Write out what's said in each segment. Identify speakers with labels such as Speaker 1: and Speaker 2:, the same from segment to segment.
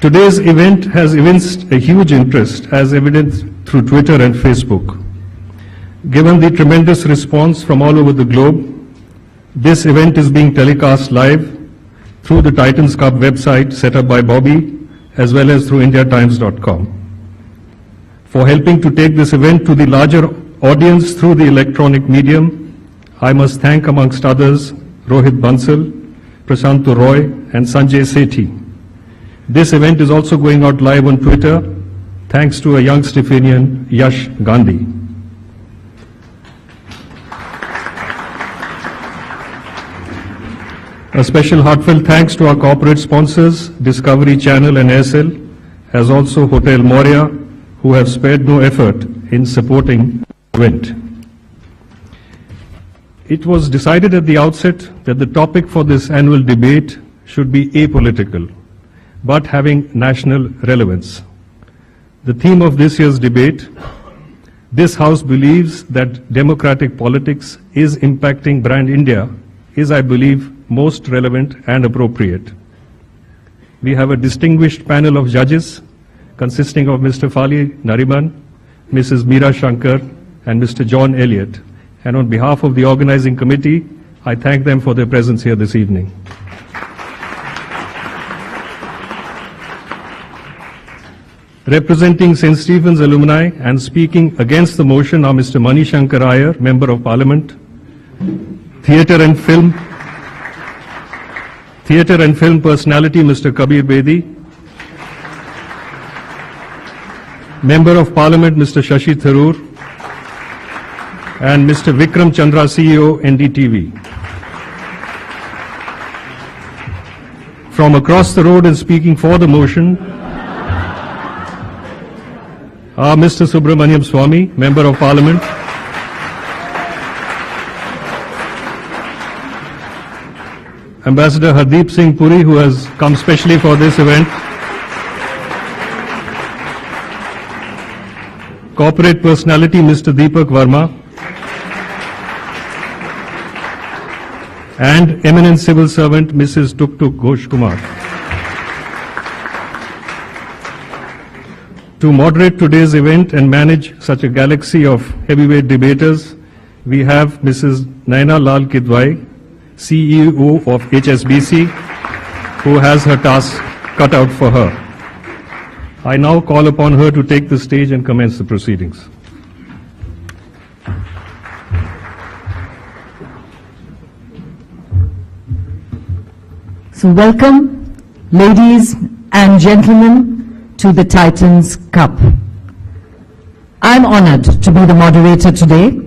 Speaker 1: Today's event has evinced a huge interest, as evidenced through Twitter and Facebook. Given the tremendous response from all over the globe, this event is being telecast live through the Titans Cup website set up by Bobby, as well as through indiatimes.com. For helping to take this event to the larger audience through the electronic medium, I must thank, amongst others, Rohit Bansal, Prasanto Roy, and Sanjay Sethi. This event is also going out live on Twitter, thanks to a young Stephanian, Yash Gandhi. A special heartfelt thanks to our corporate sponsors, Discovery Channel and Aircel, as also Hotel Moria, who have spared no effort in supporting the event. It was decided at the outset that the topic for this annual debate should be apolitical, but having national relevance. The theme of this year's debate: this House believes that democratic politics is impacting brand India, is, I believe, most relevant and appropriate. We have a distinguished panel of judges consisting of Mr. Fali Nariman, Mrs. Meera Shankar, and Mr. John Elliott. And on behalf of the organizing committee, I thank them for their presence here this evening. Representing St. Stephen's alumni and speaking against the motion are Mr. Mani Shankar Iyer, Member of Parliament, Theatre and Film personality Mr. Kabir Bedi, Member of Parliament Mr. Shashi Tharoor, and Mr. Vikram Chandra, CEO, NDTV. From across the road and speaking for the motion are Mr. Subramanian Swamy, Member of Parliament, Ambassador Hardeep Singh Puri, who has come specially for this event, Corporate Personality Mr. Deepak Verma, and Eminent Civil Servant Mrs. Tuk Tuk Ghosh Kumar. To moderate today's event and manage such a galaxy of heavyweight debaters, we have Mrs. Naina Lal Kidwai, CEO of HSBC, who has her task cut out for her. I now call upon her to take the stage and commence the proceedings.
Speaker 2: So welcome, ladies and gentlemen, to the Titans Cup. I'm honored to be the moderator today,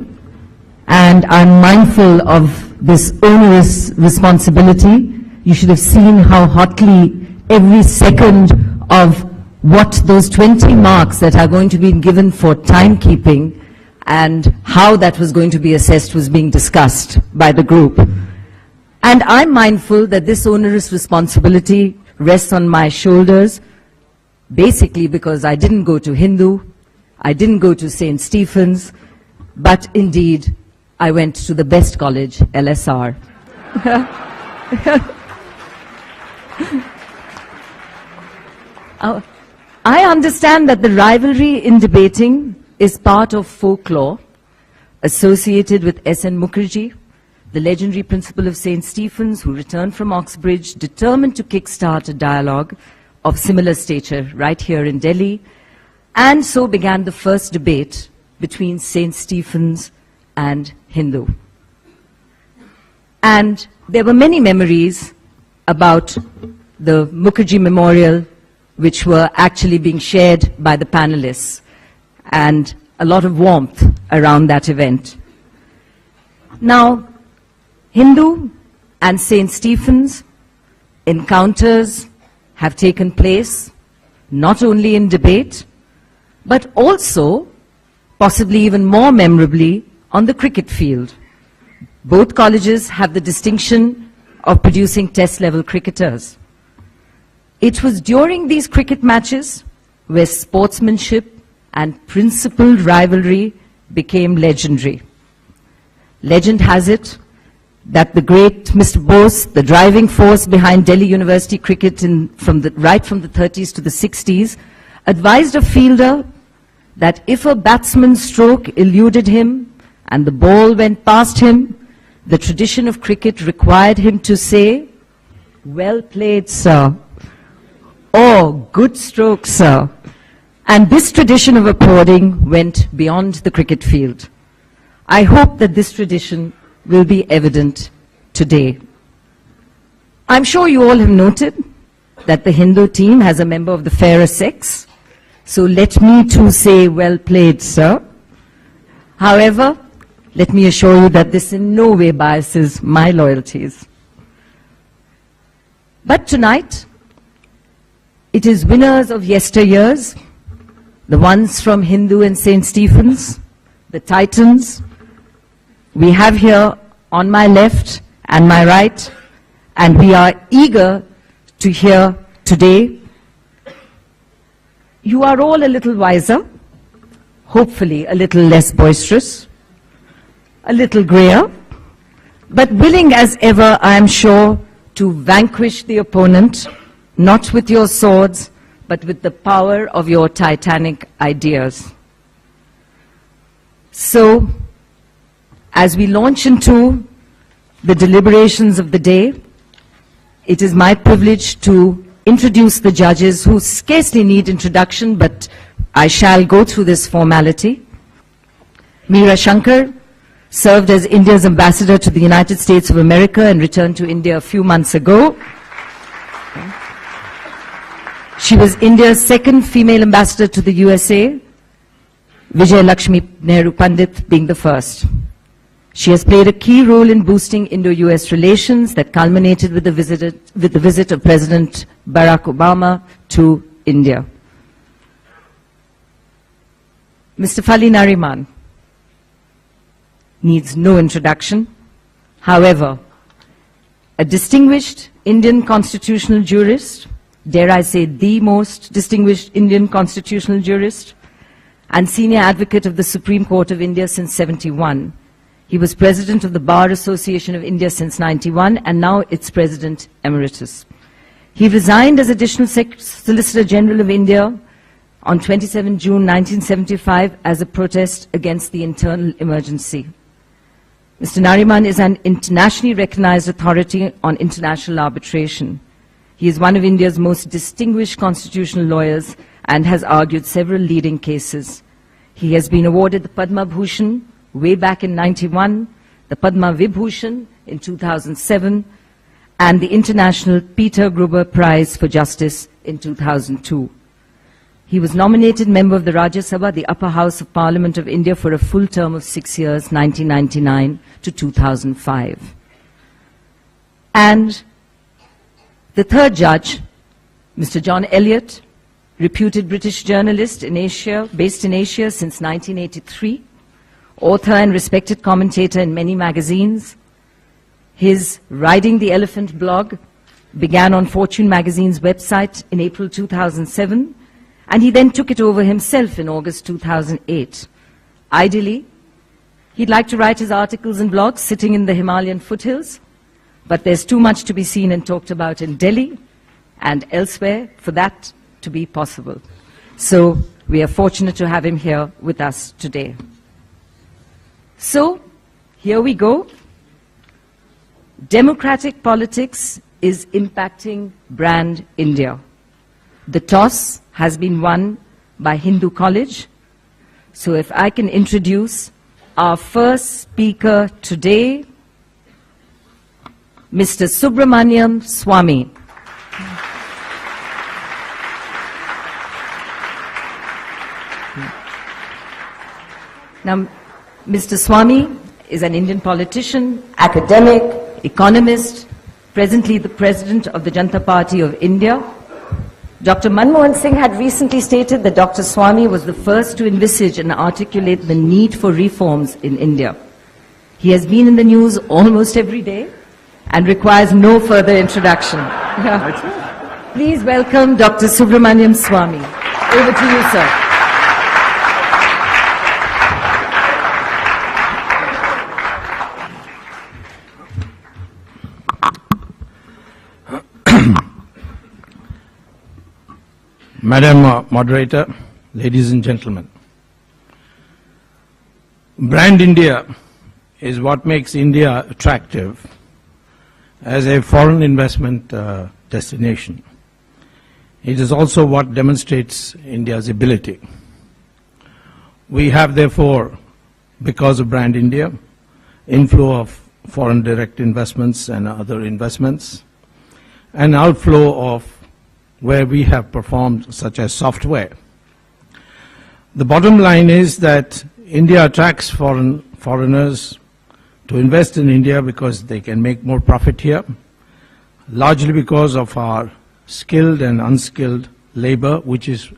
Speaker 2: and I'm mindful of this onerous responsibility. You should have seen how hotly every second of what those 20 marks that are going to be given for timekeeping and how that was going to be assessed was being discussed by the group. And I'm mindful that this onerous responsibility rests on my shoulders, basically because I didn't go to Hindu, I didn't go to St. Stephen's, but indeed I went to the best college, LSR. I understand that the rivalry in debating is part of folklore associated with S.N. Mukherjee, the legendary principal of St. Stephen's, who returned from Oxbridge, determined to kickstart a dialogue of similar stature right here in Delhi, and so began the first debate between St. Stephen's and Hindu. And there were many memories about the Mukherjee Memorial, which were actually being shared by the panelists, and a lot of warmth around that event. Now, Hindu and St. Stephen's encounters have taken place not only in debate, but also, possibly even more memorably, on the cricket field. Both colleges have the distinction of producing test-level cricketers. It was during these cricket matches where sportsmanship and principled rivalry became legendary. Legend has it that the great Mr. Bose, the driving force behind Delhi University cricket right from the 30s to the 60s, advised a fielder that if a batsman's stroke eluded him and the ball went past him, the tradition of cricket required him to say, "Well played, sir," or "Good stroke, sir." And this tradition of applauding went beyond the cricket field. I hope that this tradition will be evident today. I'm sure you all have noted that the Hindu team has a member of the fairer sex, so let me too say, "Well played, sir." However, let me assure you that this in no way biases my loyalties. But tonight, it is winners of yesteryears, the ones from Hindu and St. Stephen's, the Titans. We have here on my left and my right, and we are eager to hear today. You are all a little wiser, hopefully a little less boisterous, a little grayer, but willing as ever, I am sure, to vanquish the opponent, not with your swords, but with the power of your titanic ideas. So, as we launch into the deliberations of the day, it is my privilege to introduce the judges who scarcely need introduction, but I shall go through this formality. Meera Shankar served as India's ambassador to the United States of America and returned to India a few months ago. She was India's second female ambassador to the USA, Vijay Lakshmi Nehru Pandit being the first. She has played a key role in boosting Indo-US relations that culminated with the visit of President Barack Obama to India. Mr. Fali Nariman needs no introduction. However, a distinguished Indian constitutional jurist, dare I say the most distinguished Indian constitutional jurist, and senior advocate of the Supreme Court of India since '71. He was president of the Bar Association of India since '91 and now its president emeritus. He resigned as Additional Solicitor General of India on 27 June 1975 as a protest against the internal emergency. Mr. Nariman is an internationally recognized authority on international arbitration. He is one of India's most distinguished constitutional lawyers and has argued several leading cases. He has been awarded the Padma Bhushan way back in '91, the Padma Vibhushan in 2007, and the International Peter Gruber Prize for Justice in 2002. He was nominated member of the Rajya Sabha, the upper house of Parliament of India, for a full term of 6 years, 1999 to 2005. And the third judge, Mr. John Elliott, reputed British journalist in Asia, based in Asia since 1983, author and respected commentator in many magazines. His Riding the Elephant blog began on Fortune magazine's website in April 2007, and he then took it over himself in August 2008. Ideally, he'd like to write his articles and blogs sitting in the Himalayan foothills, but there's too much to be seen and talked about in Delhi and elsewhere for that to be possible. So we are fortunate to have him here with us today. So here we go. Democratic politics is impacting brand India. The toss has been won by Hindu College. So if I can introduce our first speaker today, Mr. Subramanian Swamy. Now, Mr. Swamy is an Indian politician, academic, economist, presently the president of the Janata Party of India. Dr. Manmohan Singh had recently stated that Dr. Swamy was the first to envisage and articulate the need for reforms in India. He has been in the news almost every day and requires no further introduction. Please welcome Dr. Subramanian Swamy. Over to you, sir.
Speaker 3: Madam Moderator, ladies and gentlemen, Brand India is what makes India attractive as a foreign investment destination. It is also what demonstrates India's ability. We have therefore, because of Brand India, inflow of foreign direct investments and other investments, and outflow of where we have performed, such as software. The bottom line is that India attracts foreigners to invest in India because they can make more profit here, largely because of our skilled and unskilled labor, which is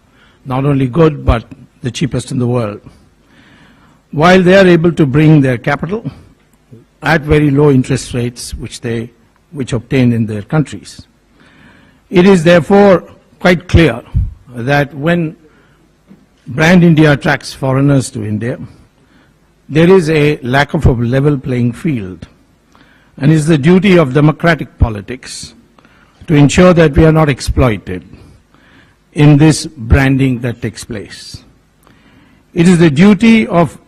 Speaker 3: not only good but the cheapest in the world. While they are able to bring their capital at very low interest rates which obtain in their countries. It is therefore quite clear that when Brand India attracts foreigners to India, there is a lack of a level playing field, and it is the duty of democratic politics to ensure that we are not exploited in this branding that takes place. It is the duty of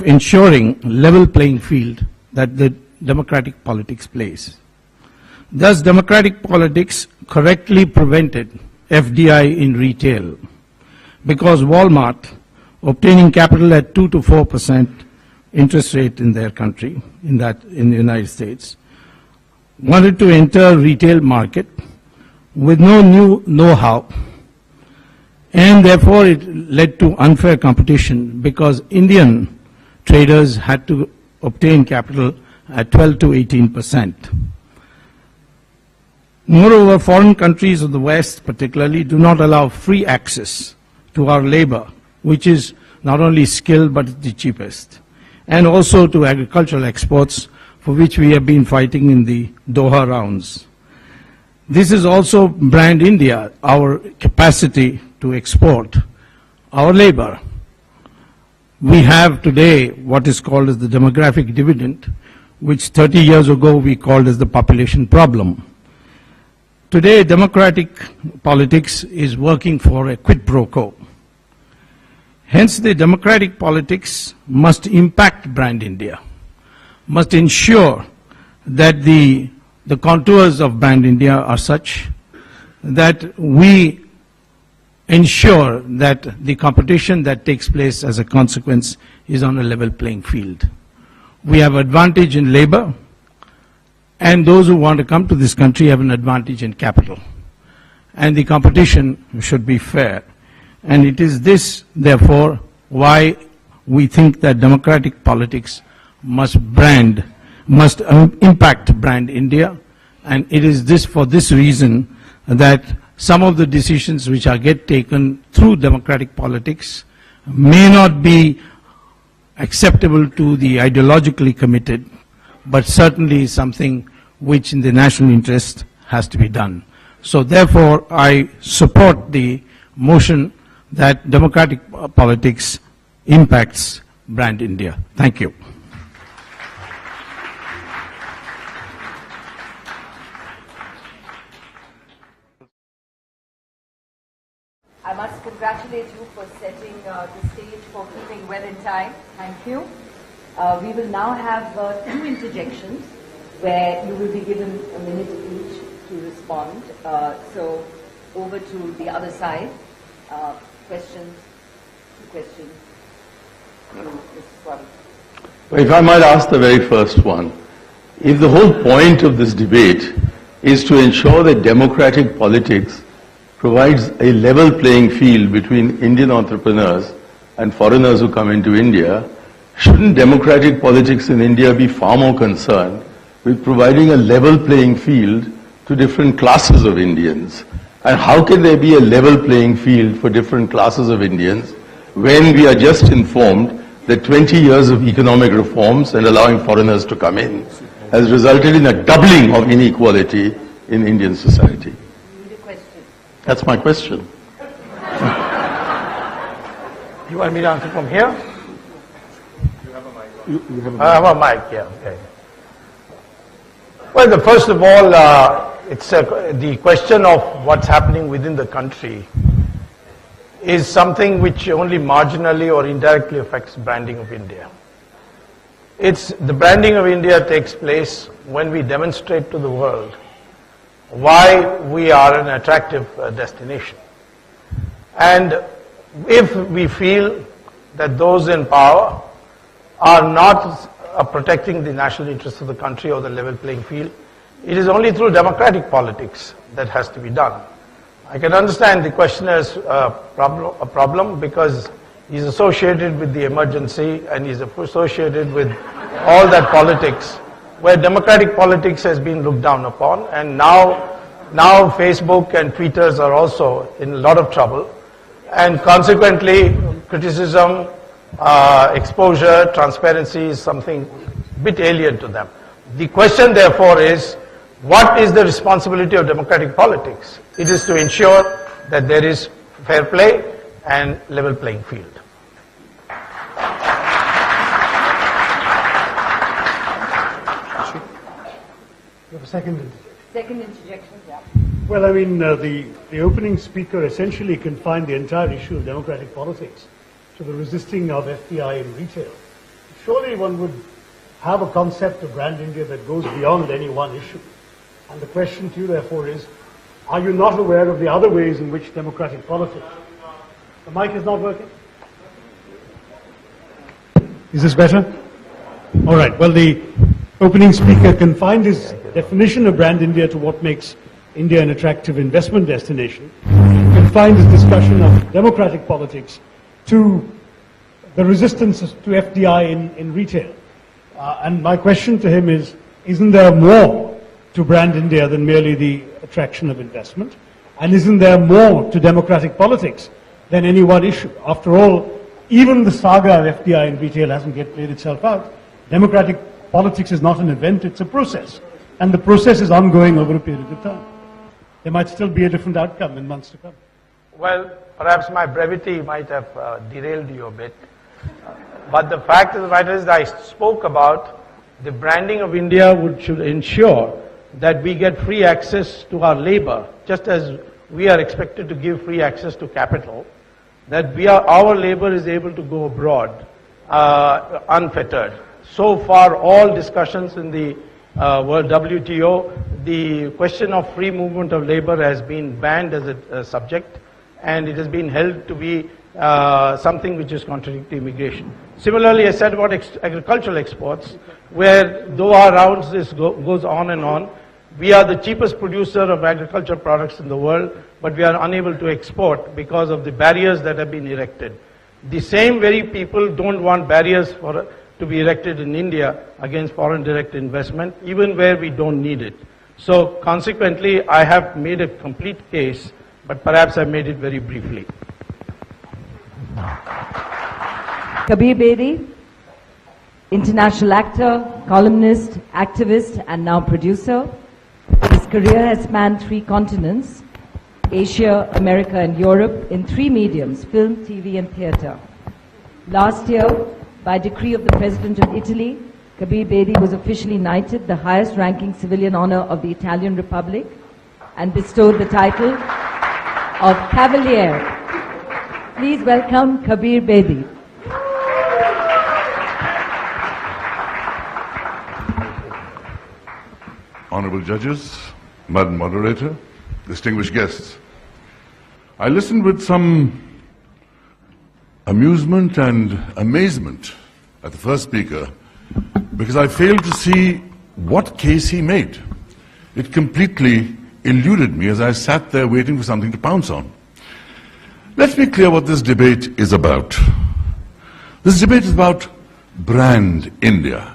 Speaker 3: ensuring level playing field that the democratic politics plays. Thus, democratic politics correctly prevented FDI in retail because Walmart, obtaining capital at 2 to 4% interest rate in their country, in the United States, wanted to enter retail market with no new know-how, and therefore it led to unfair competition because Indian traders had to obtain capital at 12 to 18%. Moreover, foreign countries of the West particularly do not allow free access to our labor, which is not only skilled but the cheapest, and also to agricultural exports, for which we have been fighting in the Doha rounds. This is also Brand India, our capacity to export our labor. We have today what is called as the demographic dividend, which 30 years ago we called as the population problem. Today, democratic politics is working for a quid pro quo. Hence, the democratic politics must impact Brand India, must ensure that the contours of Brand India are such that we ensure that the competition that takes place as a consequence is on a level playing field. We have advantage in labor, and those who want to come to this country have an advantage in capital. And the competition should be fair. And it is this, therefore, why we think that democratic politics must impact Brand India. And it is this, for this reason, that some of the decisions which are taken through democratic politics may not be acceptable to the ideologically committed, but certainly something which in the national interest has to be done. So therefore, I support the motion that democratic politics impacts Brand India. Thank you.
Speaker 2: I must congratulate you for setting the stage, for keeping well in time. Thank you. We will now have 2 interjections where you will be given a minute each to respond. So over to the other side. Questions? 2 questions. Mr. Swamy.
Speaker 4: If I might ask the very first one, if the whole point of this debate is to ensure that democratic politics provides a level playing field between Indian entrepreneurs and foreigners who come into India, shouldn't democratic politics in India be far more concerned with providing a level playing field to different classes of Indians? And how can there be a level playing field for different classes of Indians when we are just informed that 20 years of economic reforms and allowing foreigners to come in has resulted in a doubling of inequality in Indian society? That's my question.
Speaker 3: You want me to answer from here? You have a mic. I have a mic, yeah, okay. Well, first of all,
Speaker 5: the question of what's happening within the country is something which only marginally or indirectly affects branding of India. The branding of India takes place when we demonstrate to the world why we are an attractive destination. And if we feel that those in power are not protecting the national interests of the country or the level playing field, it is only through democratic politics that has to be done. I can understand the questioner's problem because he's associated with the emergency and he's associated with all that politics, where democratic politics has been looked down upon, and now Facebook and Twitters are also in a lot of trouble, and consequently criticism, exposure, transparency is something a bit alien to them. The question therefore is, what is the responsibility of democratic politics? It is to ensure that there is fair play and level playing field.
Speaker 6: You have a second?
Speaker 2: Second interjection, yeah.
Speaker 6: Well, I mean, the opening speaker essentially confined the entire issue of democratic politics to the resisting of FDI in retail. Surely one would have a concept of brand India that goes beyond any one issue. And the question to you, therefore, is, are you not aware of the other ways in which democratic politics... The mic is not working? Is this better? All right. Well, the opening speaker confined his definition of brand India to what makes India an attractive investment destination, confined his discussion of democratic politics to the resistance to FDI in retail. And my question to him is, isn't there more to brand India than merely the attraction of investment? And isn't there more to democratic politics than any one issue? After all, even the saga of FDI in retail hasn't yet played itself out. Democratic politics is not an event, it's a process. And the process is ongoing over a period of time. There might still be a different outcome in months to come.
Speaker 5: Well, perhaps my brevity might have derailed you a bit. But the fact of the matter is that I spoke about the branding of India should ensure that we get free access to our labor, just as we are expected to give free access to capital, that our labor is able to go abroad unfettered. So far, all discussions in the World WTO, the question of free movement of labor has been banned as a subject, and it has been held to be something which is contrary to immigration. Similarly, I said about agricultural exports, where Doha rounds this goes on and on. We are the cheapest producer of agricultural products in the world, but we are unable to export because of the barriers that have been erected. The same very people don't want barriers to be erected in India against foreign direct investment, even where we don't need it. So consequently, I have made a complete case, but perhaps I made it very briefly.
Speaker 2: Kabir Bedi, international actor, columnist, activist, and now producer. His career has spanned 3 continents, Asia, America, and Europe, in 3 mediums, film, TV, and theatre. Last year, by decree of the President of Italy, Kabir Bedi was officially knighted, the highest ranking civilian honor of the Italian Republic, and bestowed the title of Cavaliere. Please welcome Kabir Bedi.
Speaker 7: Honorable judges, Madam Moderator, distinguished guests, I listened with some amusement and amazement at the first speaker because I failed to see what case he made. It completely eluded me as I sat there waiting for something to pounce on. Let's be clear what this debate is about. This debate is about brand India,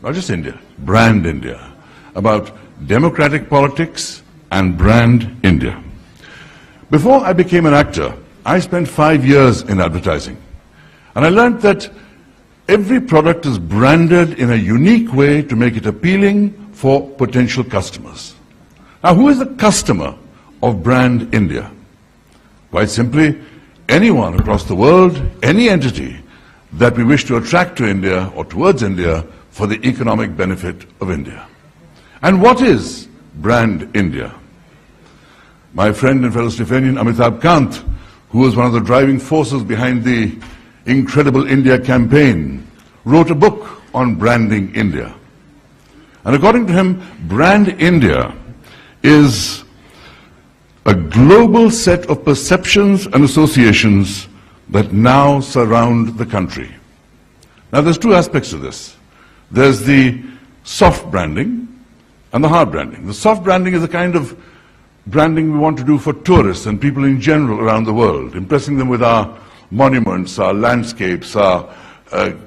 Speaker 7: not just India, brand India, about democratic politics and brand India. Before I became an actor, I spent 5 years in advertising, and I learned that every product is branded in a unique way to make it appealing for potential customers. Now, who is the customer of brand India? Quite simply, anyone across the world, any entity that we wish to attract to India or towards India for the economic benefit of India. And what is brand India. My friend and fellow Stephanian Amitabh Kant, who was one of the driving forces behind the Incredible India campaign, wrote a book on branding India. And according to him, brand India is a global set of perceptions and associations that now surround the country. Now there's two aspects to this. There's the soft branding and the hard branding. The soft branding is the kind of branding we want to do for tourists and people in general around the world, impressing them with our monuments, our landscapes, our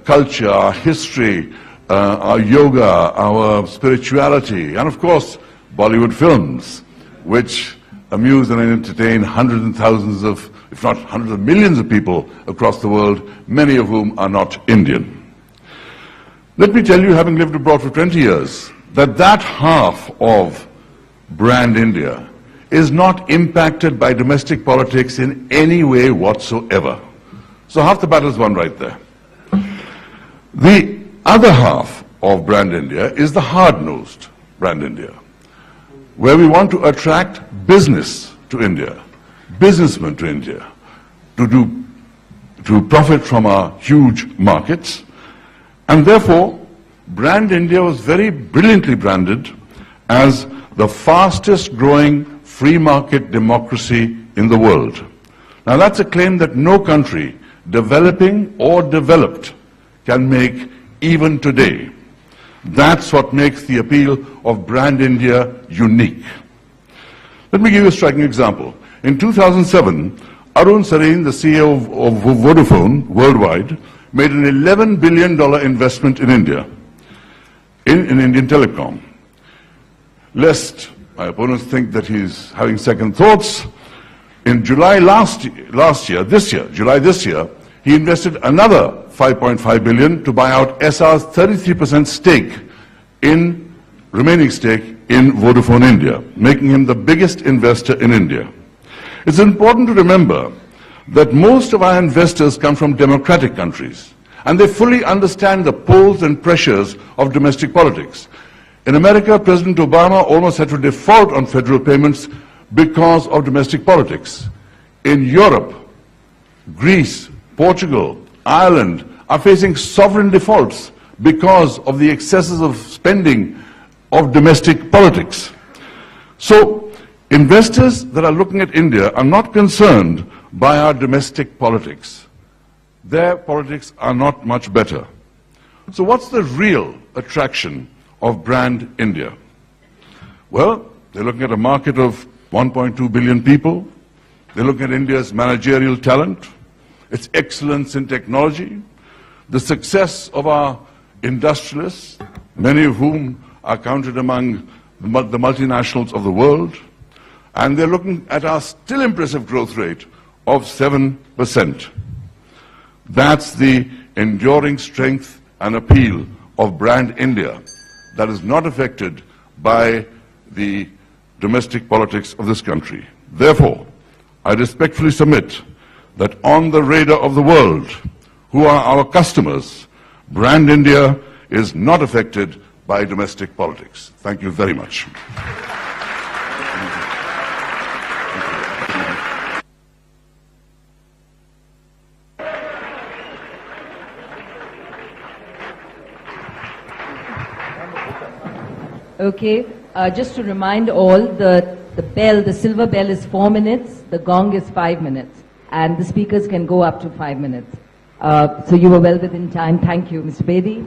Speaker 7: culture, our history, our yoga, our spirituality, and of course, Bollywood films, which amuse and entertain hundreds and thousands of, if not hundreds of millions of people across the world, many of whom are not Indian. Let me tell you, having lived abroad for 20 years, that half of brand India is not impacted by domestic politics in any way whatsoever. So half the battle is won right there. The other half of brand India is the hard-nosed brand India, where we want to attract business to India, businessmen to India, to profit from our huge markets. And therefore, brand India was very brilliantly branded as the fastest growing free market democracy in the world. Now that's a claim that no country, developing or developed, can make even today. That's what makes the appeal of brand India unique. Let me give you a striking example. In 2007, Arun Sareen, the CEO of Vodafone worldwide, made an $11 billion investment in India, in Indian telecom. Lest my opponents think that he's having second thoughts, in July July this year, he invested another $5.5 billion to buy out SR's 33% stake remaining stake in Vodafone India, making him the biggest investor in India. It's important to remember that most of our investors come from democratic countries, and they fully understand the pulls and pressures of domestic politics. In America, President Obama almost had to default on federal payments because of domestic politics. In Europe, Greece, Portugal, Ireland are facing sovereign defaults because of the excesses of spending of domestic politics. So, investors that are looking at India are not concerned by our domestic politics. Their politics are not much better. So what's the real attraction of brand India? Well, they're looking at a market of 1.2 billion people. They're looking at India's managerial talent, its excellence in technology, the success of our industrialists, many of whom are counted among the multinationals of the world, and they're looking at our still impressive growth rate of 7%. That's the enduring strength and appeal of brand India that is not affected by the domestic politics of this country. Therefore, I respectfully submit that on the radar of the world, who are our customers, brand India is not affected by domestic politics. Thank you very much.
Speaker 2: Okay, just to remind all, the bell, the silver bell is 4 minutes, the gong is 5 minutes, and the speakers can go up to 5 minutes. So you were well within time. Thank you, Mr. Bedi.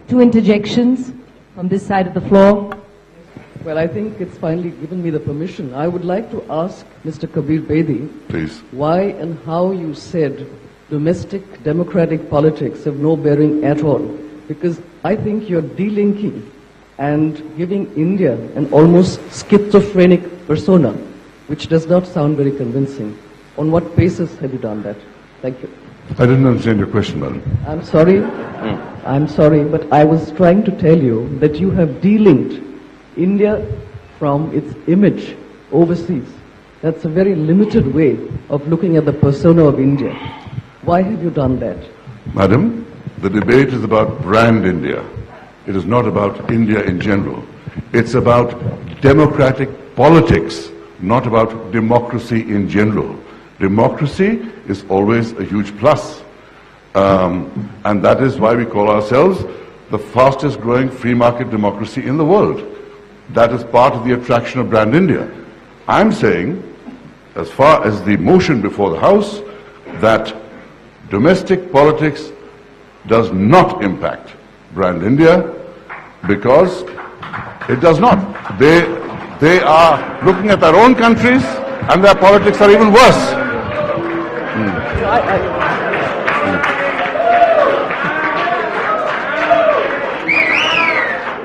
Speaker 2: 2 interjections from this side of the floor.
Speaker 8: Well, I think it's finally given me the permission. I would like to ask Mr. Kabir Bedi,
Speaker 7: please,
Speaker 8: why and how you said domestic democratic politics have no bearing at all. Because I think you're delinking and giving India an almost schizophrenic persona, which does not sound very convincing. On what basis have you done that? Thank you.
Speaker 7: I didn't understand your question, madam.
Speaker 8: I'm sorry, but I was trying to tell you that you have delinked India from its image overseas. That's a very limited way of looking at the persona of India. Why have you done that?
Speaker 7: Madam, the debate is about brand India. It is not about India in general. It's about democratic politics, not about democracy in general. Democracy is always a huge plus. And that is why we call ourselves the fastest growing free market democracy in the world. That is part of the attraction of Brand India. I'm saying, as far as the motion before the House, that domestic politics does not impact Brand India, because it does not. They are looking at their own countries, and their politics are even worse.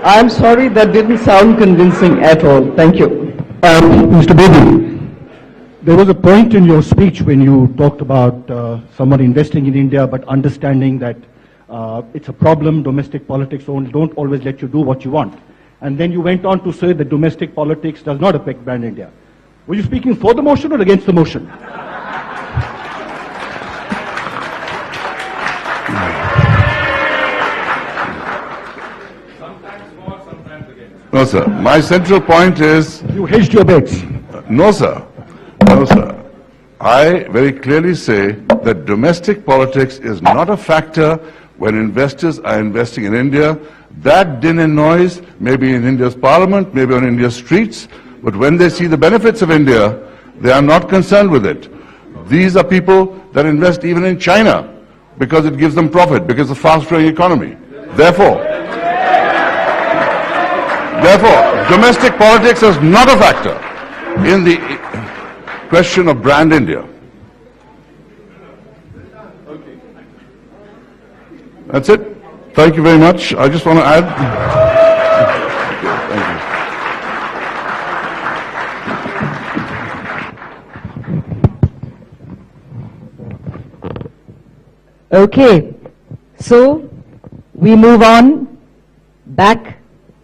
Speaker 8: I'm sorry, that didn't sound convincing at all. Thank you.
Speaker 9: Mr. Bedi, there was a point in your speech when you talked about someone investing in India but understanding that it's a problem, domestic politics don't always let you do what you want. And then you went on to say that domestic politics does not affect Brand India. Were you speaking for the motion or against the motion?
Speaker 7: No, sir. My central point is...
Speaker 9: You hedged your bets.
Speaker 7: No, sir. No, sir. I very clearly say that domestic politics is not a factor when investors are investing in India. That din and noise may be in India's parliament, maybe on India's streets, but when they see the benefits of India, they are not concerned with it. These are people that invest even in China because it gives them profit, because it's a fast-growing economy. Therefore, domestic politics is not a factor in the question of Brand India. That's it. Thank you very much. I just want to add.
Speaker 2: Thank you. Okay, so we move on back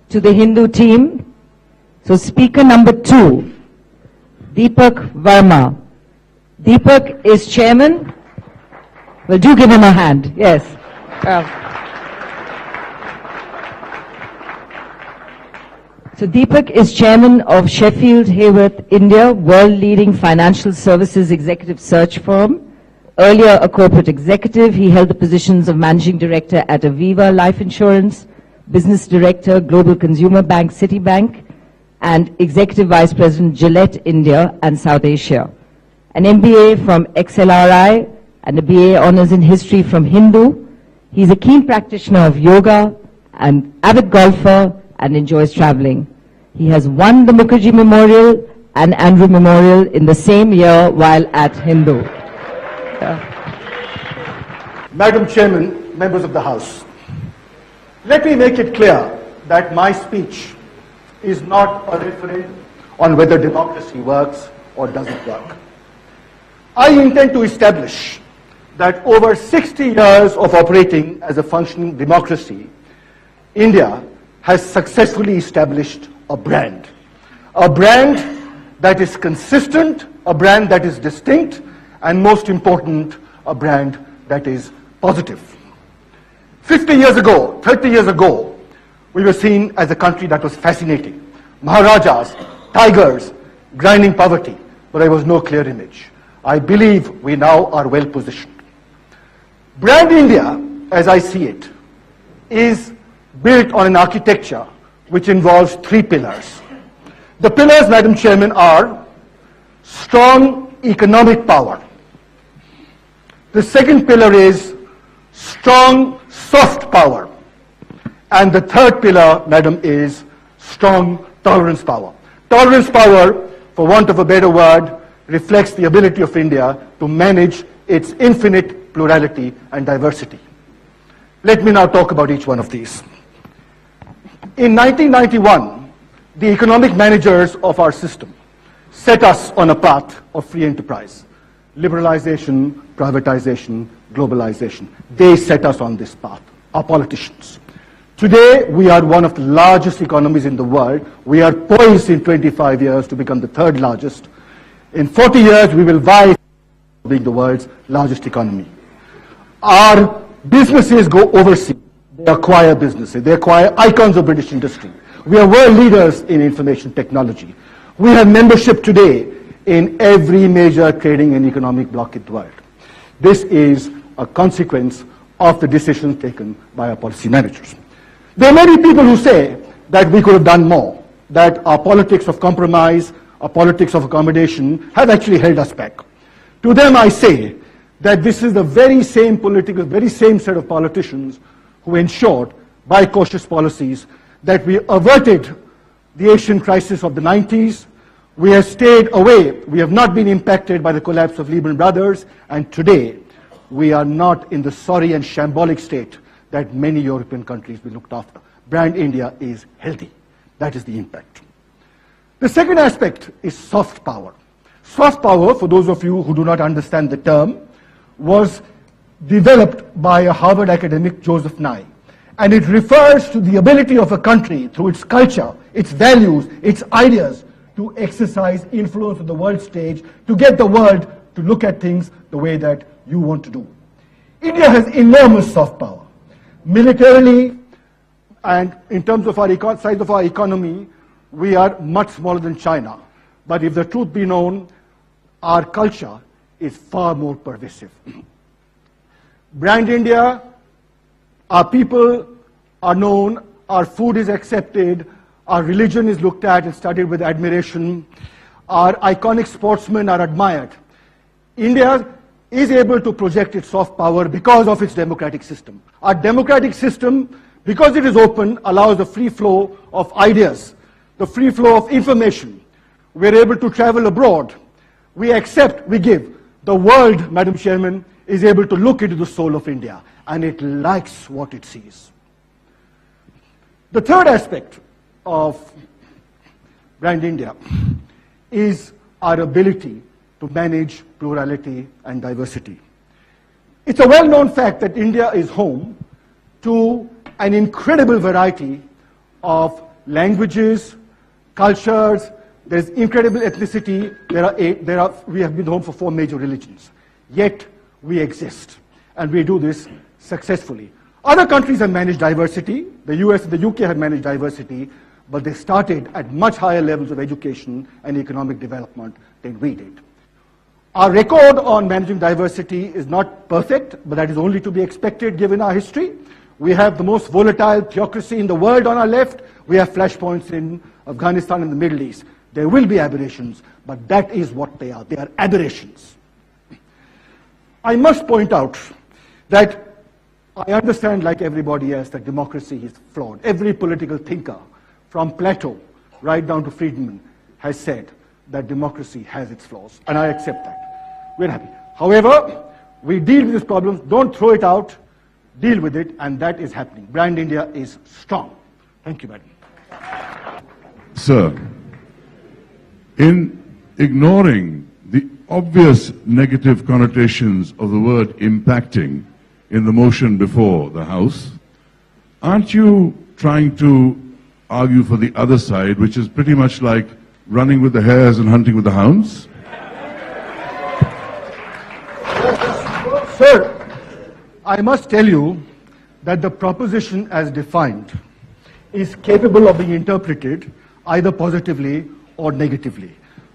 Speaker 2: to the Hindu team. So speaker number 2, Deepak Verma. Deepak is chairman. Well, do give him a hand. Yes. So Deepak is chairman of Sheffield Hayworth India, world-leading financial services executive search firm. Earlier a corporate executive, he held the positions of managing director at Aviva Life Insurance, business director, Global Consumer Bank, Citibank, and executive vice president, Gillette India and South Asia. An MBA from XLRI and a BA honors in history from Hindu. He's a keen practitioner of yoga, an avid golfer, and enjoys traveling. He has won the Mukherjee Memorial and Andrew Memorial in the same year while at Hindu.
Speaker 9: Madam Chairman, members of the House, let me make it clear that my speech is not a referendum on whether democracy works or doesn't work. I intend to establish that over 60 years of operating as a functioning democracy, India has successfully established a brand that is consistent, a brand that is distinct, and most important, a brand that is positive. 50 years ago, 30 years ago, we were seen as a country that was fascinating. Maharajas, tigers, grinding poverty, but there was no clear image. I believe we now are well positioned. Brand India, as I see it, is built on an architecture which involves 3 pillars. The pillars, Madam Chairman, are strong economic power. The second pillar is strong soft power. And the third pillar, Madam, is strong tolerance power. Tolerance power, for want of a better word, reflects the ability of India to manage its infinite plurality and diversity. Let me now talk about each one of these. In 1991, the economic managers of our system set us on a path of free enterprise. Liberalization, privatization, globalization. They set us on this path, our politicians. Today, we are one of the largest economies in the world. We are poised in 25 years to become the 3rd largest. In 40 years, we will vie for being the world's largest economy. Our businesses go overseas. They acquire businesses. They acquire icons of British industry. We are world leaders in information technology. We have membership today in every major trading and economic bloc in the world. This is a consequence of the decisions taken by our policy managers. There are many people who say that we could have done more, that our politics of compromise, our politics of accommodation have actually held us back. To them I say that this is the very same set of politicians who ensured, by cautious policies, that we averted the Asian crisis of the 90s. We have stayed away. We have not been impacted by the collapse of Lehman Brothers, and today we are not in the sorry and shambolic state that many European countries we looked after. Brand India is healthy. That is the impact. The second aspect is soft power. Soft power, for those of you who do not understand the term, was developed by a Harvard academic, Joseph Nye. And it refers to the ability of a country, through its culture, its values, its ideas, to exercise influence on the world stage, to get the world to look at things the way that you want to do. India has enormous soft power. Militarily, and in terms of our size of our economy, we are much smaller than China. But if the truth be known, our culture is far more pervasive. Brand India, our people are known, our food is accepted, our religion is looked at and studied with admiration, our iconic sportsmen are admired. India is able to project its soft power because of its democratic system. Our democratic system, because it is open, allows the free flow of ideas, the free flow of information. We're able to travel abroad. We accept, we give. The world, Madam Chairman, is able to look into the soul of India, and it likes what it sees. The third aspect of Brand India is our ability to manage plurality and diversity. It's a well-known fact that India is home to an incredible variety of languages, cultures. There's incredible ethnicity. We have been home for 4 major religions. Yet we exist, and we do this successfully. Other countries have managed diversity. The US and the UK have managed diversity, but they started at much higher levels of education and economic development than we did. Our record on managing diversity is not perfect, but that is only to be expected given our history. We have the most volatile theocracy in the world on our left. We have flashpoints in Afghanistan and the Middle East. There will be aberrations, but that is what they are. They are aberrations. I must point out that I understand, like everybody else, that democracy is flawed. Every political thinker, from Plato right down to Friedman, has said that democracy has its flaws, and I accept that. We're happy. However, we deal with these problems, don't throw it out, deal with it, and that is happening. Brand India is strong. Thank you, madam.
Speaker 7: Sir, in ignoring the obvious negative connotations of the word impacting in the motion before the House, aren't you trying to argue for the other side, which is pretty much like running with the hares and hunting with the hounds?
Speaker 9: Sir, I must tell you that the proposition as defined is capable of being interpreted either positively or negatively.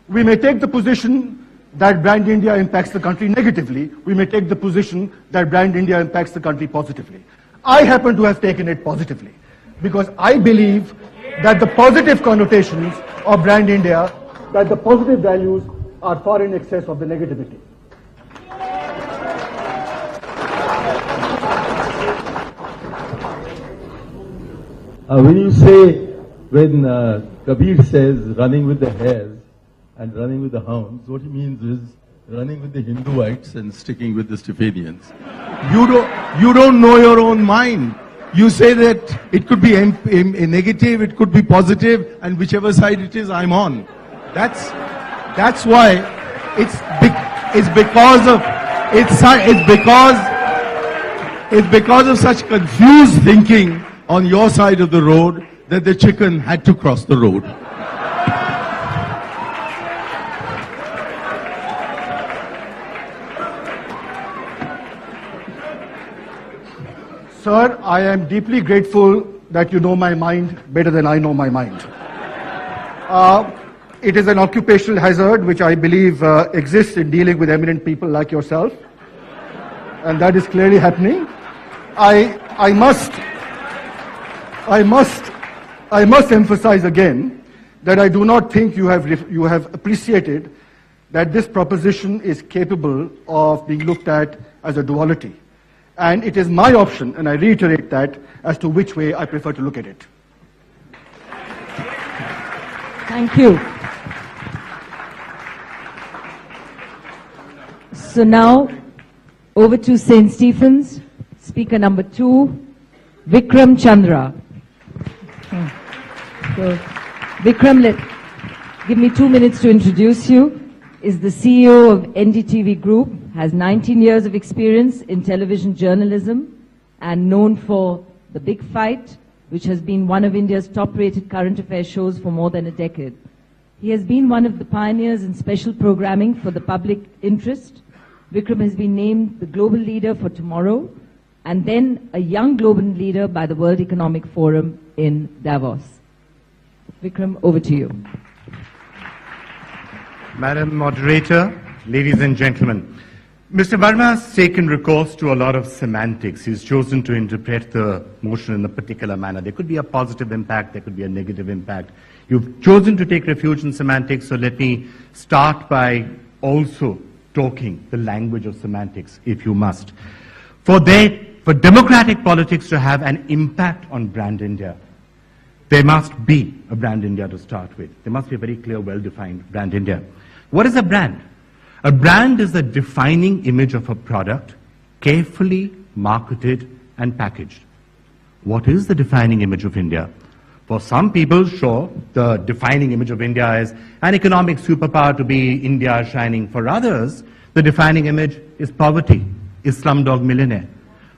Speaker 9: We may take the position that Brand India impacts the country negatively. We may take the position that Brand India impacts the country positively. I happen to have taken it positively because I believe that the positive connotations of Brand India, that the positive values are far in excess of the negativity.
Speaker 10: When you say, when Kabir says running with the hares and running with the hounds, what he means is running with the Hinduites and sticking with the Stephanians. You don't know your own mind. You say that it could be a negative, it could be positive, and whichever side it is, I'm on. That's why it's because of such confused thinking on your side of the road that the chicken had to cross the road.
Speaker 9: Sir, I am deeply grateful that you know my mind better than I know my mind. It is an occupational hazard which I believe exists in dealing with eminent people like yourself, and that is clearly happening. I must emphasize again that I do not think you have appreciated that this proposition is capable of being looked at as a duality. And it is my option, and I reiterate that, as to which way I prefer to look at it.
Speaker 2: Thank you. So now, over to St. Stephen's, speaker number 2, Vikram Chandra. So, Vikram, give me 2 minutes to introduce you. Is the CEO of NDTV Group, has 19 years of experience in television journalism and known for The Big Fight, which has been one of India's top-rated current affairs shows for more than a decade. He has been one of the pioneers in special programming for the public interest. Vikram has been named the global leader for tomorrow and then a young global leader by the World Economic Forum in Davos. Vikram, over to you.
Speaker 11: Madam Moderator, ladies and gentlemen, Mr. Verma has taken recourse to a lot of semantics. He's chosen to interpret the motion in a particular manner. There could be a positive impact, there could be a negative impact. You've chosen to take refuge in semantics, so let me start by also talking the language of semantics, if you must. For democratic politics to have an impact on brand India, there must be a brand India to start with. There must be a very clear, well-defined brand India. What is a brand? A brand is the defining image of a product, carefully marketed and packaged. What is the defining image of India? For some people, sure, the defining image of India is an economic superpower to be India shining. For others, the defining image is poverty, is slumdog millionaire.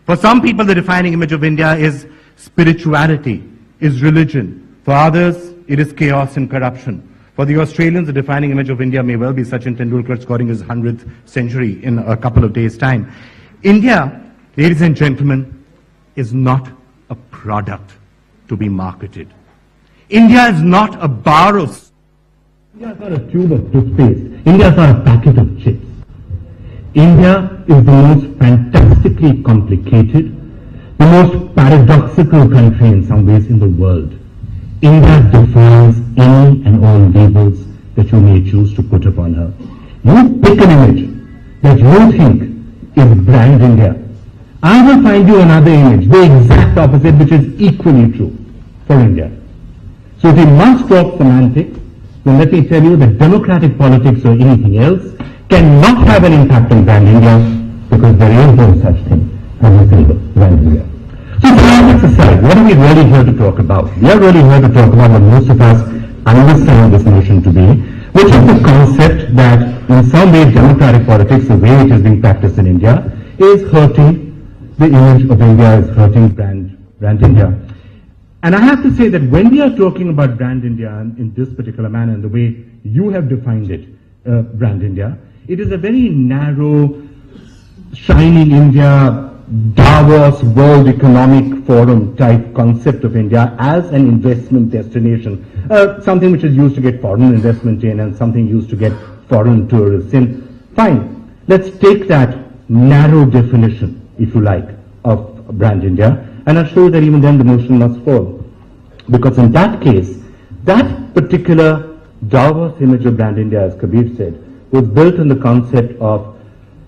Speaker 11: For some people, the defining image of India is spirituality, is religion. For others, it is chaos and corruption. For the Australians, the defining image of India may well be Sachin Tendulkar scoring his 100th century in a couple of days' time. India, ladies and gentlemen, is not a product to be marketed. India is not a bar of...
Speaker 12: India is not a tube of toothpaste. India is not a packet of chips. India is the most fantastically complicated, the most paradoxical country in some ways in the world. India defines any and all labels that you may choose to put upon her. You pick an image that you think is brand India. I will find you another image, the exact opposite, which is equally true for India. So if we must talk semantics, then let me tell you that democratic politics or anything else cannot have an impact on brand India, because there is no such thing as a single brand India. So semantics aside, what are we really here to talk about? We are really here to talk about what most of us understand this notion to be, which is the concept that in some way democratic politics, the way it is being practiced in India, is hurting the image of India, is hurting brand India. And I have to say that when we are talking about brand India in this particular manner, and the way you have defined it, brand India, it is a very narrow, shining India, Davos World Economic Forum type concept of India as an investment destination, something which is used to get foreign investment in and something used to get foreign tourists in. Fine, let's take that narrow definition, if you like, of brand India, and I'll show you that even then the notion must fall. Because in that case, that particular Davos image of brand India, as Kabir said, was built on the concept of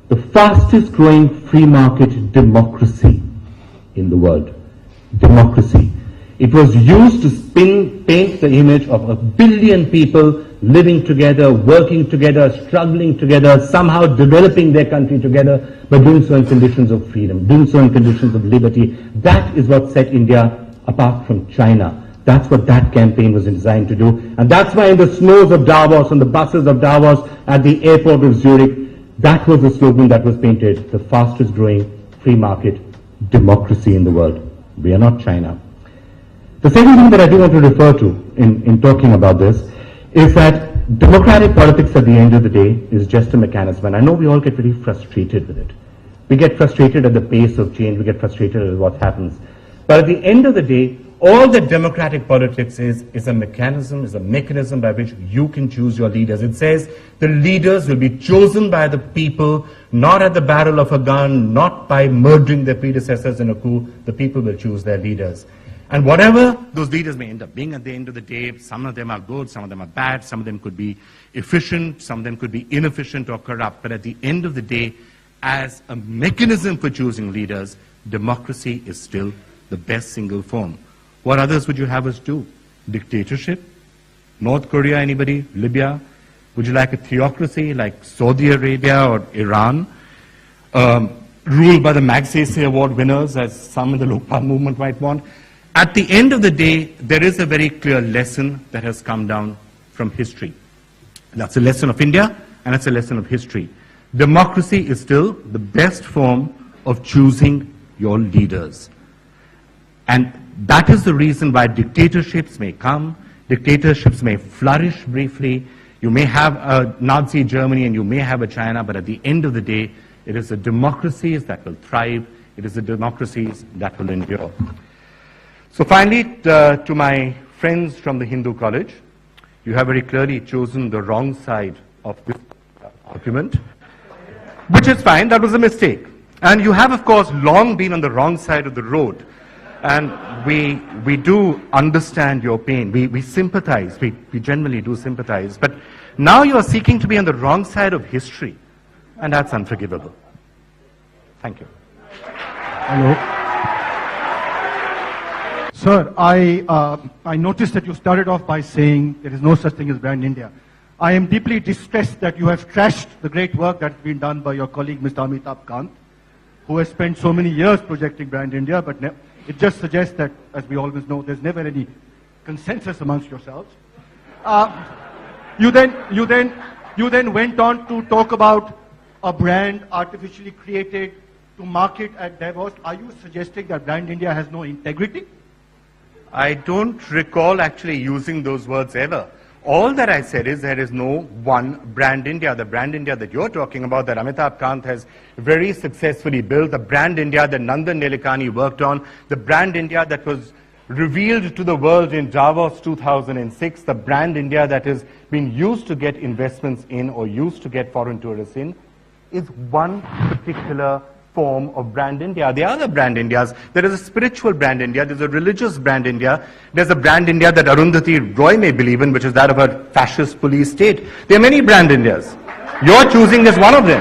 Speaker 12: the fastest growing free market democracy in the world. Democracy. It was used to paint the image of 1 billion people living together, working together, struggling together, somehow developing their country together, but doing so in conditions of freedom, doing so in conditions of liberty. That is what set India apart from China. That's what that campaign was designed to do. And that's why in the snows of Davos, on the buses of Davos, at the airport of Zurich, that was the slogan that was painted, the fastest growing free market democracy in the world. We are not China. The second thing that I do want to refer to in talking about this is that democratic politics at the end of the day is just a mechanism. And I know we all get very frustrated with it. We get frustrated at the pace of change. We get frustrated at what happens. But at the end of the day,
Speaker 11: All that democratic politics is a mechanism by which you can choose your leaders. It says the leaders will be chosen by the people, not at the barrel of a gun, not by murdering their predecessors in a coup. The people will choose their leaders. And whatever those leaders may end up being at the end of the day, some of them are good, some of them are bad, some of them could be efficient, some of them could be inefficient or corrupt. But at the end of the day, as a mechanism for choosing leaders, democracy is still the best single form. What others would you have us do? Dictatorship? North Korea, anybody? Libya? Would you like a theocracy like Saudi Arabia or Iran? Ruled by the Magsaysay Award winners, as some in the Lokpal movement might want? At the end of the day, there is a very clear lesson that has come down from history. That's a lesson of India, and it's a lesson of history. Democracy is still the best form of choosing your leaders. And that is the reason why dictatorships may come, dictatorships may flourish briefly. You may have a Nazi Germany and you may have a China, but at the end of the day, it is the democracies that will thrive. It is the democracies that will endure. So finally, to my friends from the Hindu College, you have very clearly chosen the wrong side of this argument, which is fine. That was a mistake. And you have, of course, long been on the wrong side of the road. And we do understand your pain. We sympathize. We generally do sympathize. But now you are seeking to be on the wrong side of history. And that's unforgivable. Thank you.
Speaker 9: Hello. Sir, I noticed that you started off by saying there is no such thing as Brand India. I am deeply distressed that you have trashed the great work that's been done by your colleague, Mr. Amitabh Kant, who has spent so many years projecting Brand India, but it just suggests that, as we always know, there's never any consensus amongst yourselves. You then went on to talk about a brand artificially created to market at Davos. Are you suggesting that Brand India has no integrity?
Speaker 11: I don't recall actually using those words ever. All that I said is there is no one Brand India. The Brand India that you're talking about, that Amitabh Kant has very successfully built, the Brand India that Nandan Nilekani worked on, the Brand India that was revealed to the world in Davos 2006, the Brand India that has been used to get investments in or used to get foreign tourists in, is one particular form of Brand India. There are other Brand Indias. There is a spiritual Brand India, there's a religious Brand India, there's a Brand India that Arundhati Roy may believe in, which is that of a fascist police state. There are many Brand Indias. You're choosing just one of them.